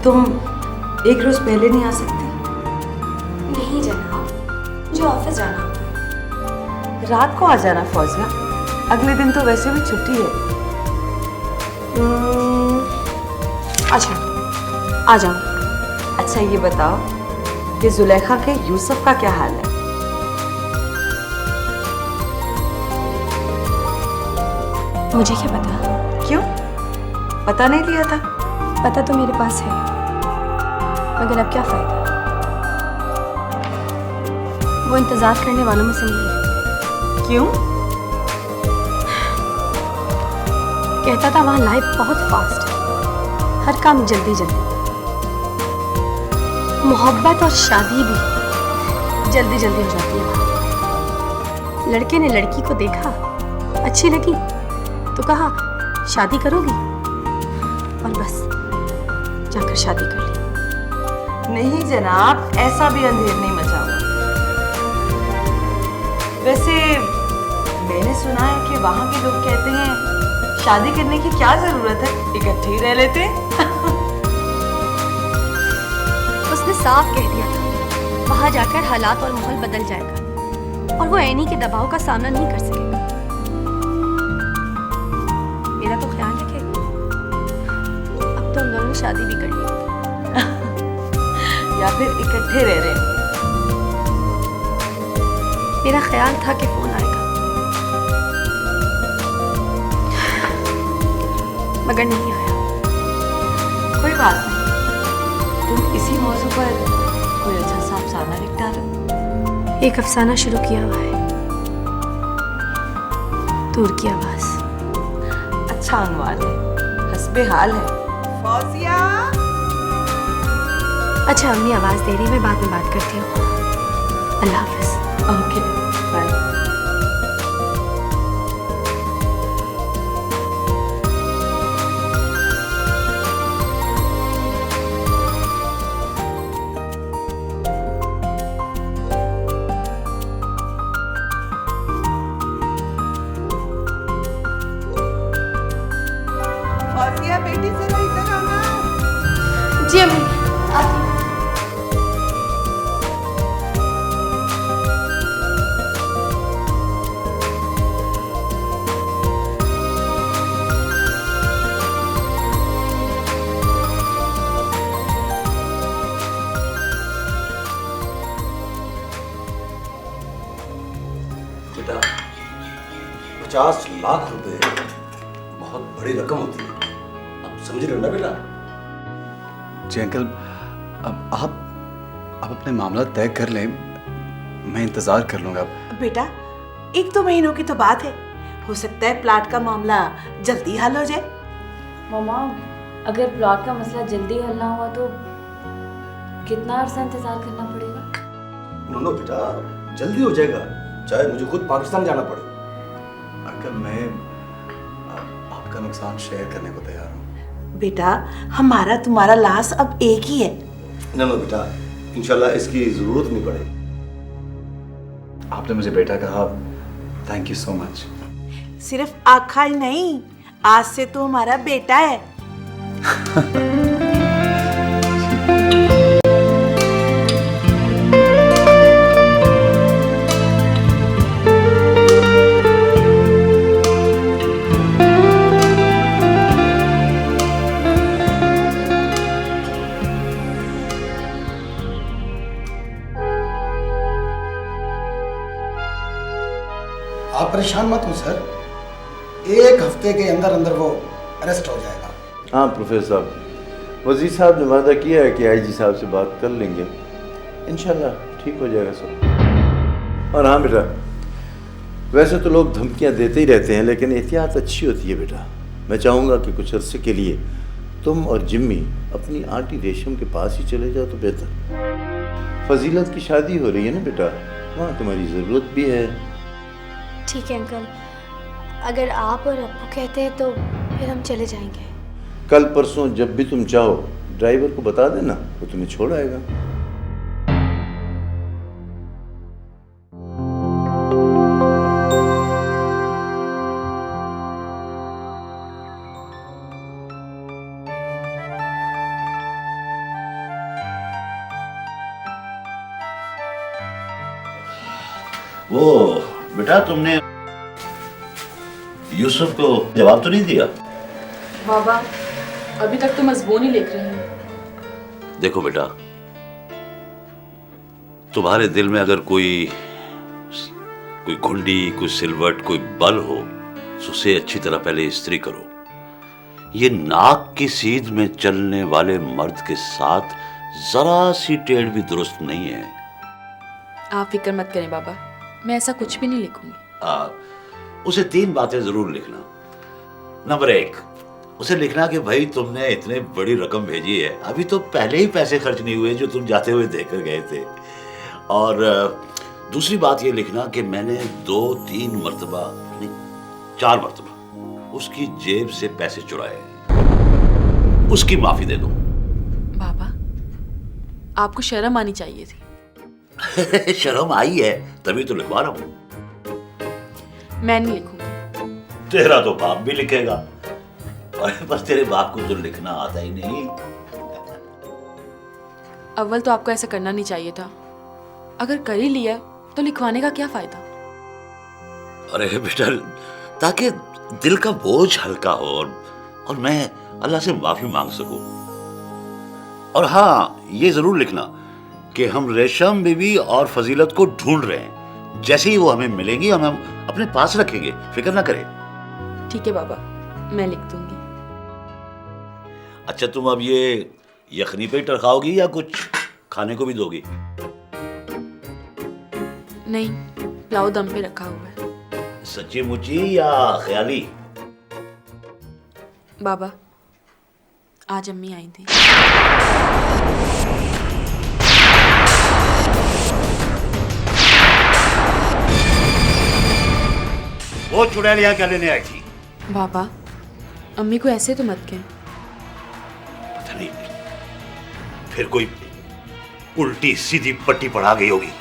[SPEAKER 3] तुम एक रोज पहले नहीं आ सकती?
[SPEAKER 18] नहीं जनाब, मुझे ऑफिस जाना होता है।
[SPEAKER 3] रात को आ जाना फौजिया, अगले दिन तो वैसे भी छुट्टी है।
[SPEAKER 18] अच्छा आ जाऊँ।
[SPEAKER 3] अच्छा ये बताओ कि जुलेखा के यूसुफ का क्या हाल है?
[SPEAKER 18] मुझे क्या पता?
[SPEAKER 3] क्यों पता नहीं लिया था?
[SPEAKER 18] पता तो मेरे पास है, मगर अब क्या फायदा? वो इंतजार करने वालों में से नहीं है।
[SPEAKER 3] क्यों?
[SPEAKER 18] कहता था वहां लाइफ बहुत फास्ट है, हर काम जल्दी जल्दी। मोहब्बत और शादी भी जल्दी जल्दी हो जाती है वहां। लड़के ने लड़की को देखा, अच्छी लगी तो कहा शादी करोगी, और बस जाकर शादी कर ली।
[SPEAKER 3] नहीं जनाब, ऐसा भी अंधेर नहीं मचा हुआ। वैसे मैंने सुना है कि वहां के लोग कहते हैं शादी करने की क्या जरूरत है, इकट्ठे ही रह लेते।
[SPEAKER 18] उसने साफ कह दिया था वहां जाकर हालात और माहौल बदल जाएगा और वो ऐनी के दबाव का सामना नहीं कर सकेगा। मेरा तो ख्याल है कि अब तो हम दोनों ने शादी भी कर ली
[SPEAKER 3] या फिर इकट्ठे रह रहे हैं।
[SPEAKER 18] मेरा ख्याल था कि फोन आएगा, मगर नहीं आया।
[SPEAKER 3] कोई बात नहीं, तुम इसी मौजू पर कोई अच्छा सा अफसाना लिख डालो।
[SPEAKER 18] एक अफसाना शुरू किया हुआ है, दूर की आवाज।
[SPEAKER 3] अच्छा अनुमान है, हस्बे हाल है। फौजिया,
[SPEAKER 18] अच्छा अम्मी आवाज दे रही, मैं बाद में बात करती हूँ। अल्लाह हाफिज।
[SPEAKER 3] Okay bye.
[SPEAKER 13] फौजिया बेटी जरा इधर आना।
[SPEAKER 18] जी अम्मी आती हूँ।
[SPEAKER 15] बेटा 50 लाख रुपए बहुत बड़ी रकम होती है, आप समझ रहे हो ना बेटा?
[SPEAKER 2] जी अंकल, अब आप अपने मामला तय कर लें, मैं इंतजार कर लूंगा।
[SPEAKER 13] बेटा 1-2 महीनों की तो बात है, हो सकता है प्लाट का मामला जल्दी हल हो जाए।
[SPEAKER 6] मम्मा, अगर प्लॉट का मसला जल्दी हल ना हुआ तो कितना अरसा इंतजार करना पड़ेगा?
[SPEAKER 15] नो बेटा, जल्दी हो जाएगा, चाहे मुझे खुद पाकिस्तान जाना पड़े।
[SPEAKER 2] अंकल, मैं आपका नुकसान शेयर करने को तैयार हूँ।
[SPEAKER 13] बेटा, हमारा तुम्हारा लाश अब एक ही है।
[SPEAKER 15] नो बेटा, इंशाल्लाह इसकी जरूरत नहीं पड़ेगी।
[SPEAKER 2] आपने मुझे बेटा कहा, थैंक यू सो मच।
[SPEAKER 13] सिर्फ आखा ही नहीं, आज से तो हमारा बेटा है।
[SPEAKER 19] आप परेशान मत हो सर, 1 हफ्ते के अंदर अंदर वो अरेस्ट हो जाएगा।
[SPEAKER 14] हाँ प्रोफेसर साहब, वजीर साहब ने वादा किया है कि आईजी साहब से बात कर लेंगे, इंशाल्लाह ठीक हो जाएगा सब। और हाँ बेटा, वैसे तो लोग धमकियाँ देते ही रहते हैं, लेकिन एहतियात अच्छी होती है बेटा। मैं चाहूँगा कि कुछ अरसे के लिए तुम और जिम्मी अपनी आंटी रेशम के पास ही चले जाओ तो बेहतर। फजीलत की शादी हो रही है ना बेटा, वहाँ तुम्हारी ज़रूरत भी है।
[SPEAKER 8] ठीक है अंकल, अगर आप और अप्पू कहते हैं तो फिर हम चले जाएंगे।
[SPEAKER 14] कल परसों जब भी तुम चाहो ड्राइवर को बता देना, वो तुम्हें छोड़ आएगा।
[SPEAKER 1] वो बेटा, तुमने यूसुफ को जवाब तो नहीं दिया?
[SPEAKER 3] बाबा, अभी तक तो मजबून ही लिख रहे हैं।
[SPEAKER 1] देखो बेटा, तुम्हारे दिल में अगर कोई घुंडी, कोई सिलवट, कोई बल हो तो उसे अच्छी तरह पहले इस्त्री करो। ये नाक की सीध में चलने वाले मर्द के साथ जरा सी टेढ़ भी दुरुस्त नहीं है।
[SPEAKER 3] आप फिक्र मत करें बाबा, मैं ऐसा कुछ भी नहीं लिखूंगी।
[SPEAKER 1] उसे 3 बातें जरूर लिखना। नंबर 1, उसे लिखना कि भाई तुमने इतने बड़ी रकम भेजी है, अभी तो पहले ही पैसे खर्च नहीं हुए जो तुम जाते हुए देकर गए थे। और दूसरी बात ये लिखना कि मैंने 2-3 मरतबा नहीं 4 मरतबा उसकी जेब से पैसे चुराए, उसकी माफी दे दो।
[SPEAKER 3] बाबा, आपको शर्म आनी चाहिए थी।
[SPEAKER 1] शर्म आई है तभी तो लिखवा रहा हूं।
[SPEAKER 3] मैं नहीं लिखूंगी।
[SPEAKER 1] तेरा तो बाप भी लिखेगा, बस तेरे बाप को तो लिखना आता ही नहीं।
[SPEAKER 3] अव्वल तो आपको ऐसा करना नहीं चाहिए था, अगर कर ही लिया तो लिखवाने का क्या फायदा।
[SPEAKER 1] अरे बेटा, ताकि दिल का बोझ हल्का हो और मैं अल्लाह से माफी मांग सकूं। और हाँ, ये जरूर लिखना कि हम रेशम बीबी और फजीलत को ढूंढ रहे हैं, जैसे ही वो हमें मिलेंगी हम अपने पास रखेंगे, फिक्र ना करें।
[SPEAKER 3] ठीक है बाबा, मैं लिख दूंगी।
[SPEAKER 1] अच्छा, तुम अब ये यखनी पे टरखाओगी या कुछ खाने को भी दोगी?
[SPEAKER 3] नहीं, पुलाव दम पे रखा हुआ है।
[SPEAKER 1] सच्ची मुच्ची या ख्याली?
[SPEAKER 3] बाबा, आज अम्मी आई थी।
[SPEAKER 1] वो चुड़ैलियां क्या लेने आई थी?
[SPEAKER 3] बाबा, अम्मी को ऐसे तो मत कहें।
[SPEAKER 1] पता नहीं, फिर कोई उल्टी सीधी पट्टी पढ़ा गई होगी।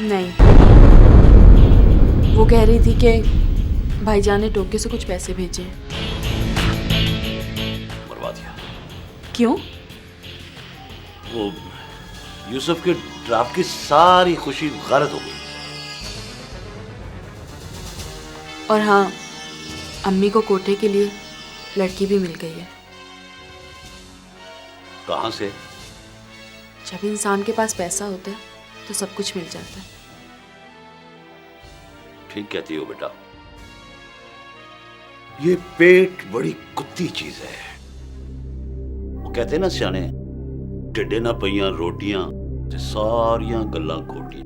[SPEAKER 3] नहीं, वो कह रही थी कि भाईजान ने टोक्यो से कुछ पैसे भेजे।
[SPEAKER 1] मरवा दिया।
[SPEAKER 3] क्यों?
[SPEAKER 1] वो यूसुफ के ड्राफ्ट की सारी खुशी गलत हो गई।
[SPEAKER 3] और हाँ, अम्मी को कोटे के लिए लड़की भी मिल गई है।
[SPEAKER 1] कहाँ से?
[SPEAKER 3] जब इंसान के पास पैसा होता है तो सब कुछ मिल जाता है।
[SPEAKER 1] ठीक कहती हो बेटा, ये पेट बड़ी कुत्ती चीज है। वो कहते ना सियाने, टिड्डे ना पईयां रोटियां ते सारियां गल्लां खोटियां।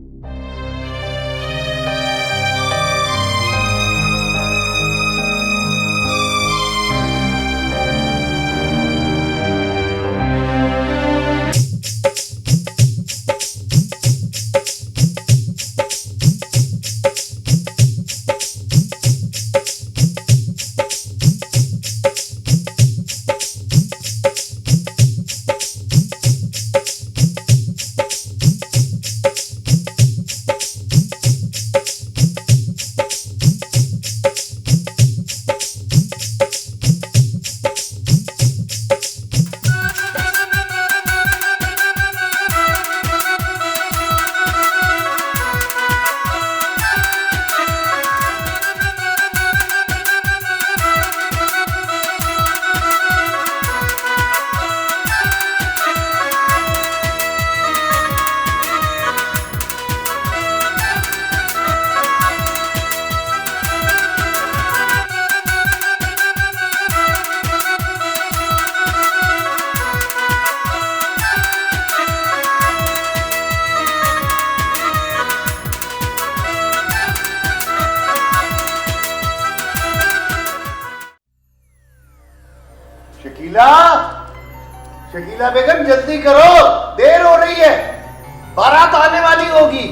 [SPEAKER 19] शकीला बेगम जल्दी करो, देर हो रही है, बारात आने वाली होगी।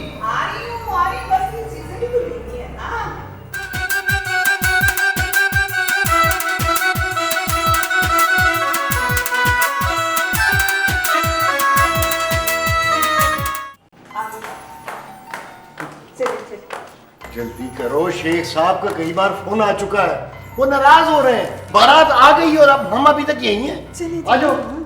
[SPEAKER 19] जल्दी करो, शेख साहब का कई बार फोन आ चुका है, वो नाराज हो रहे हैं। बारात आ गई और अब हम अभी तक यही हैं। आ जाओ।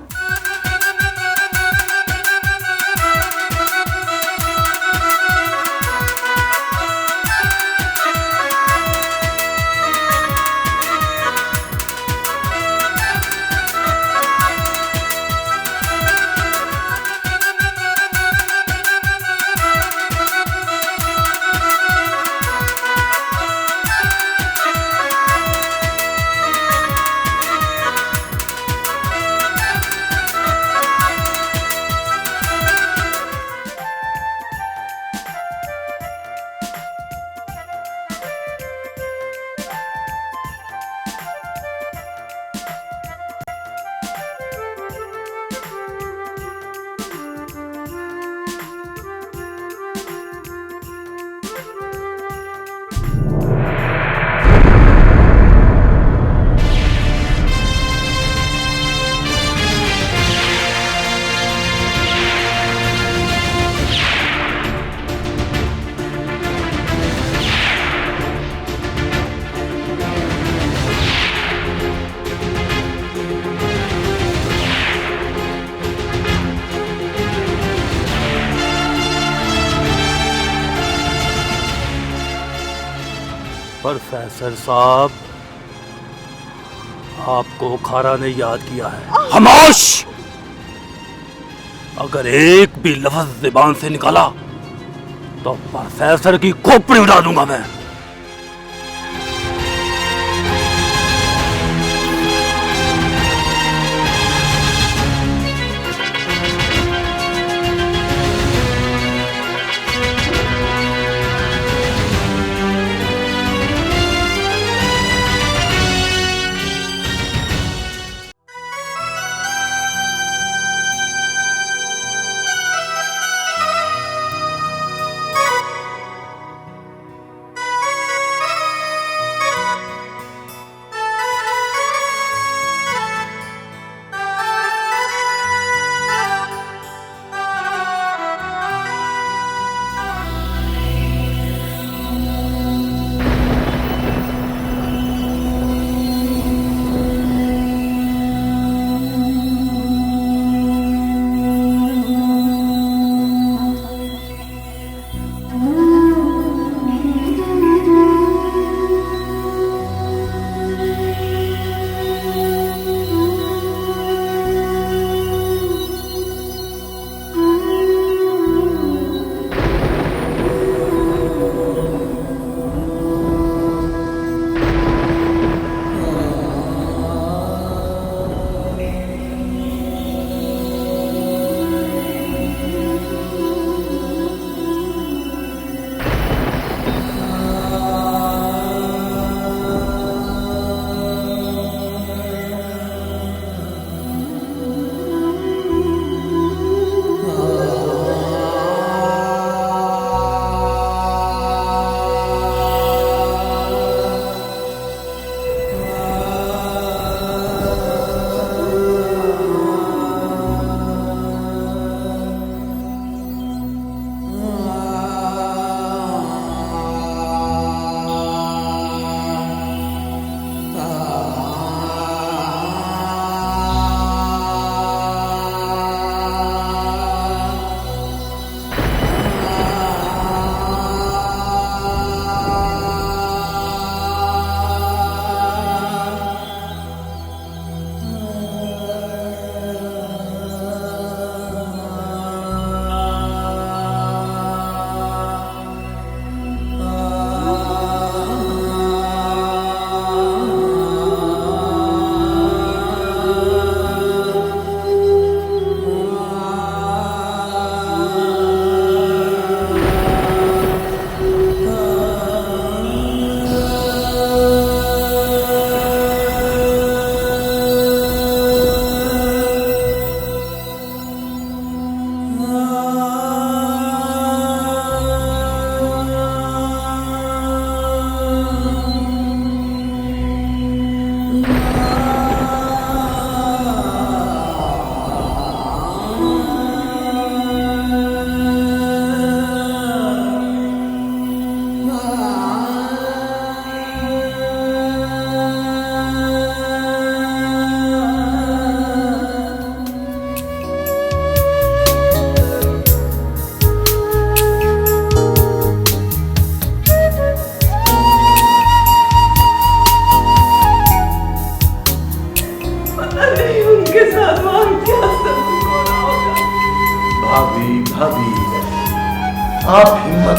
[SPEAKER 20] प्रोफेसर साहब, आपको खारा ने याद किया है। खामोश! अगर एक भी लफ्ज जुबान से निकाला तो प्रोफेसर की खोपड़ी उड़ा दूंगा मैं।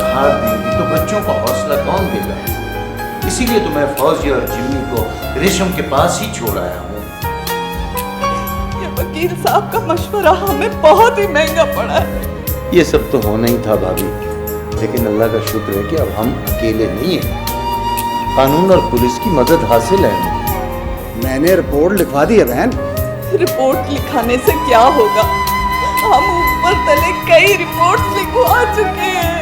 [SPEAKER 21] हार देंगी तो बच्चों को हौसला कौन देगा? इसीलिए तो मैं फौजी और जिम्मी को रेशम के पास ही छोड़ आया हूँ।
[SPEAKER 4] ये वकील साहब का मशवरा हमें बहुत ही महंगा पड़ा है।
[SPEAKER 21] ये सब तो होना ही था भाभी, लेकिन अल्लाह का शुक्र है कि अब हम अकेले नहीं हैं। कानून और पुलिस की मदद हासिल है।
[SPEAKER 15] मैंने रिपोर्ट लिखवा दी है बहन।
[SPEAKER 4] रिपोर्ट लिखाने से क्या होगा? हम ऊपर तले कई रिपोर्ट लिखवा चुके हैं।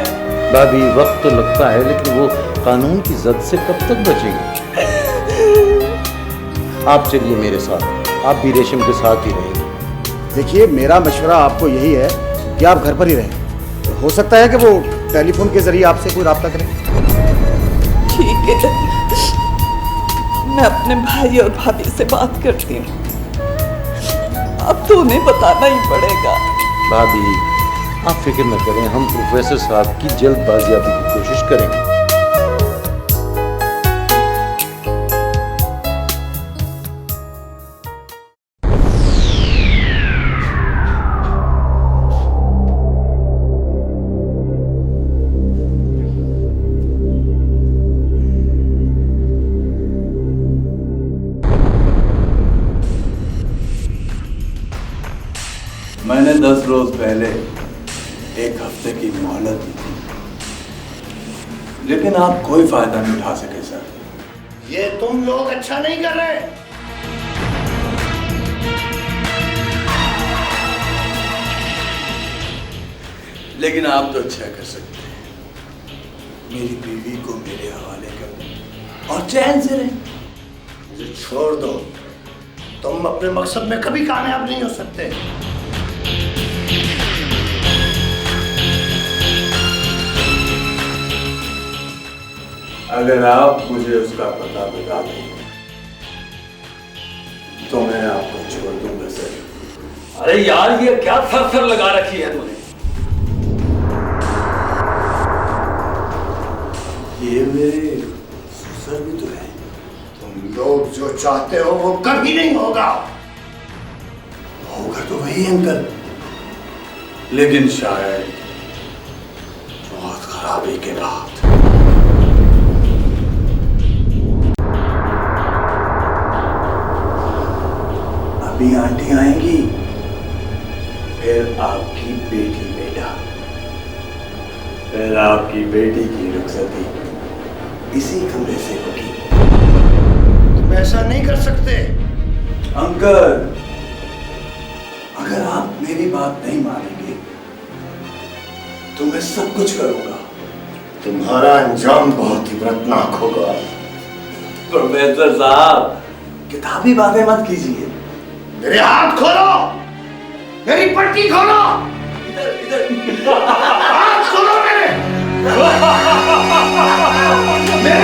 [SPEAKER 21] भाभी वक्त तो लगता है, लेकिन वो कानून की जद से कब तक बचेगी? आप चलिए मेरे साथ, आप भी रेशम के साथ ही रहेंगे।
[SPEAKER 15] देखिए, मेरा मशवरा आपको यही है कि आप घर पर ही रहें। हो सकता है कि वो टेलीफोन के जरिए आपसे कोई राब्ता करें।
[SPEAKER 4] ठीक है, मैं अपने भाई और भाभी से बात करती हूँ। अब तो उन्हें बताना ही पड़ेगा।
[SPEAKER 21] भाभी आप फिक्र न करें, हम प्रोफेसर साहब की जल्द बाजियाबी की कोशिश करेंगे।
[SPEAKER 17] मैंने 10 रोज पहले 1 हफ्ते की मोहलत दी थी, लेकिन आप कोई फायदा नहीं उठा सके सर।
[SPEAKER 19] ये तुम लोग अच्छा नहीं कर रहे।
[SPEAKER 17] लेकिन आप तो अच्छा कर सकते हैं। मेरी बीवी को मेरे हवाले कर दो और चैन से रहें।
[SPEAKER 19] मुझे छोड़ दो, तुम अपने मकसद में कभी कामयाब नहीं हो सकते।
[SPEAKER 17] अगर आप मुझे उसका पता बता दें तो मैं आपको छोड़ दूंगा सर।
[SPEAKER 20] अरे यार, ये क्या थर लगा रखी है तूने?
[SPEAKER 17] ये मेरे ससुर भी तो है।
[SPEAKER 19] तुम लोग जो चाहते हो वो कभी नहीं होगा।
[SPEAKER 17] होगा तो वही अंकल, लेकिन शायद बहुत खराबी के बाद। अभी आंटी आएंगी, फिर आपकी बेटी बेटा, फिर आपकी बेटी की रुखसती इसी कमरे से होगी।
[SPEAKER 19] तुम ऐसा नहीं कर सकते
[SPEAKER 17] अंकल। अगर आप मेरी बात नहीं मानेंगे तो मैं सब कुछ करूंगा।
[SPEAKER 19] तुम्हारा अंजाम बहुत इबरतनाक होगा।
[SPEAKER 17] प्रोफेसर साहब, किताबी बातें मत कीजिए।
[SPEAKER 19] मेरे हाथ खोलो, मेरी पट्टी खोलो। हाथ खोलो मेरे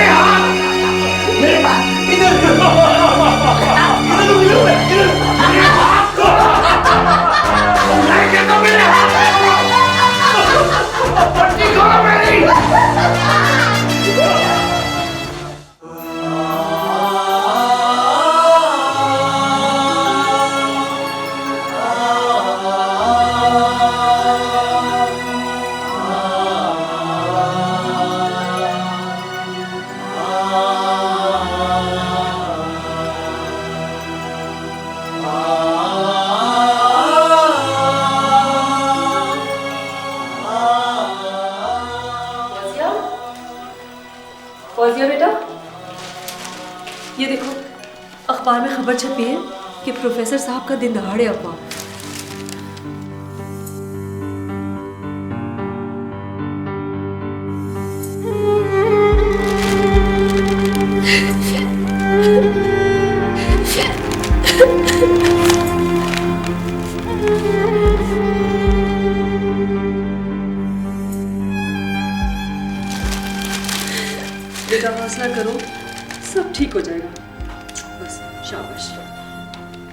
[SPEAKER 19] हाथ, मेरे हाथ खोलो। मेरे हाथ पट्टी खोलो मेरी।
[SPEAKER 3] फौजिया बेटा, ये देखो अखबार में खबर छपी है कि प्रोफेसर साहब का दिन दहाड़े अगवा। बेटा हौसला करो, सब ठीक हो जाएगा। बस शाबाश,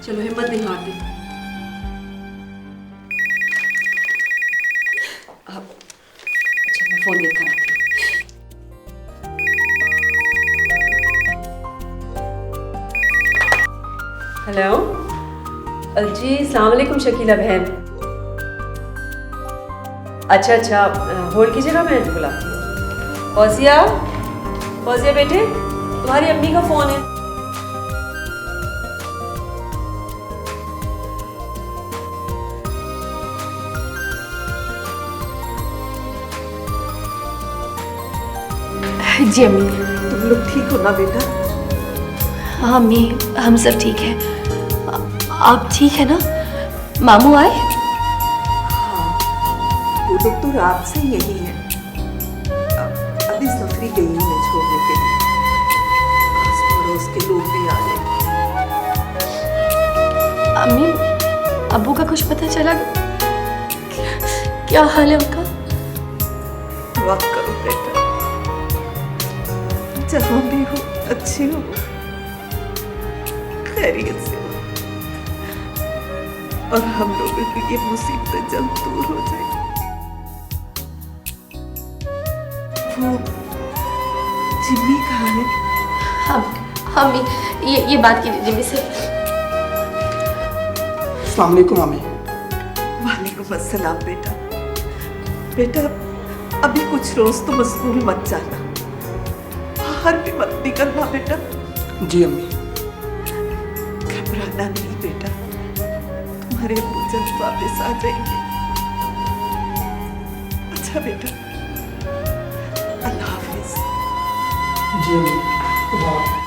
[SPEAKER 3] चलो हिम्मत नहीं हारती। अब अच्छा, मैं फोन देख कर आती हूँ। हेलो जी, अस्सलाम वालेकुम शकीला बहन। अच्छा, होल्ड कीजिएगा, मैं बुलाती हूँ। फौजिया, फौजिया बेटे, तुम्हारी अम्मी का फोन है।
[SPEAKER 18] जी अम्मी।
[SPEAKER 4] तुम लोग ठीक हो ना बेटा?
[SPEAKER 18] हाँ अम्मी, हम सब ठीक है। आप ठीक है ना? मामू आए?
[SPEAKER 4] वो लोग तो रात से यही है। अभी सफरी गई हूँ मैं छोड़ने के लिए। आस पड़ोस के लोग भी आ गए।
[SPEAKER 18] अम्मी, अब्बू का कुछ पता चला? क्या हाल है उनका?
[SPEAKER 4] दुआ करो बेटा, जहाँ भी हो अच्छी हो, खैरियत से हो, और हम लोगों की ये मुसीबतें जल्द दूर हो जाए। वो जिम्मी कहाँ है?
[SPEAKER 18] हम ये बात कीजिए जिम्मी से।
[SPEAKER 11] अस्सलाम वालेकुम अम्मी।
[SPEAKER 4] वालेकुम अस्सलाम बेटा। बेटा अभी कुछ रोज तो मशगूल मत जाना, बाहर भी मत निकलना बेटा।
[SPEAKER 11] जी अम्मी।
[SPEAKER 4] घबराना नहीं बेटा, तुम्हारे अब्बू जल्द वापस आ जाएंगे। अच्छा बेटा, अल्लाह हाफिज।
[SPEAKER 11] जी अम्मी। खुदा हाफिज।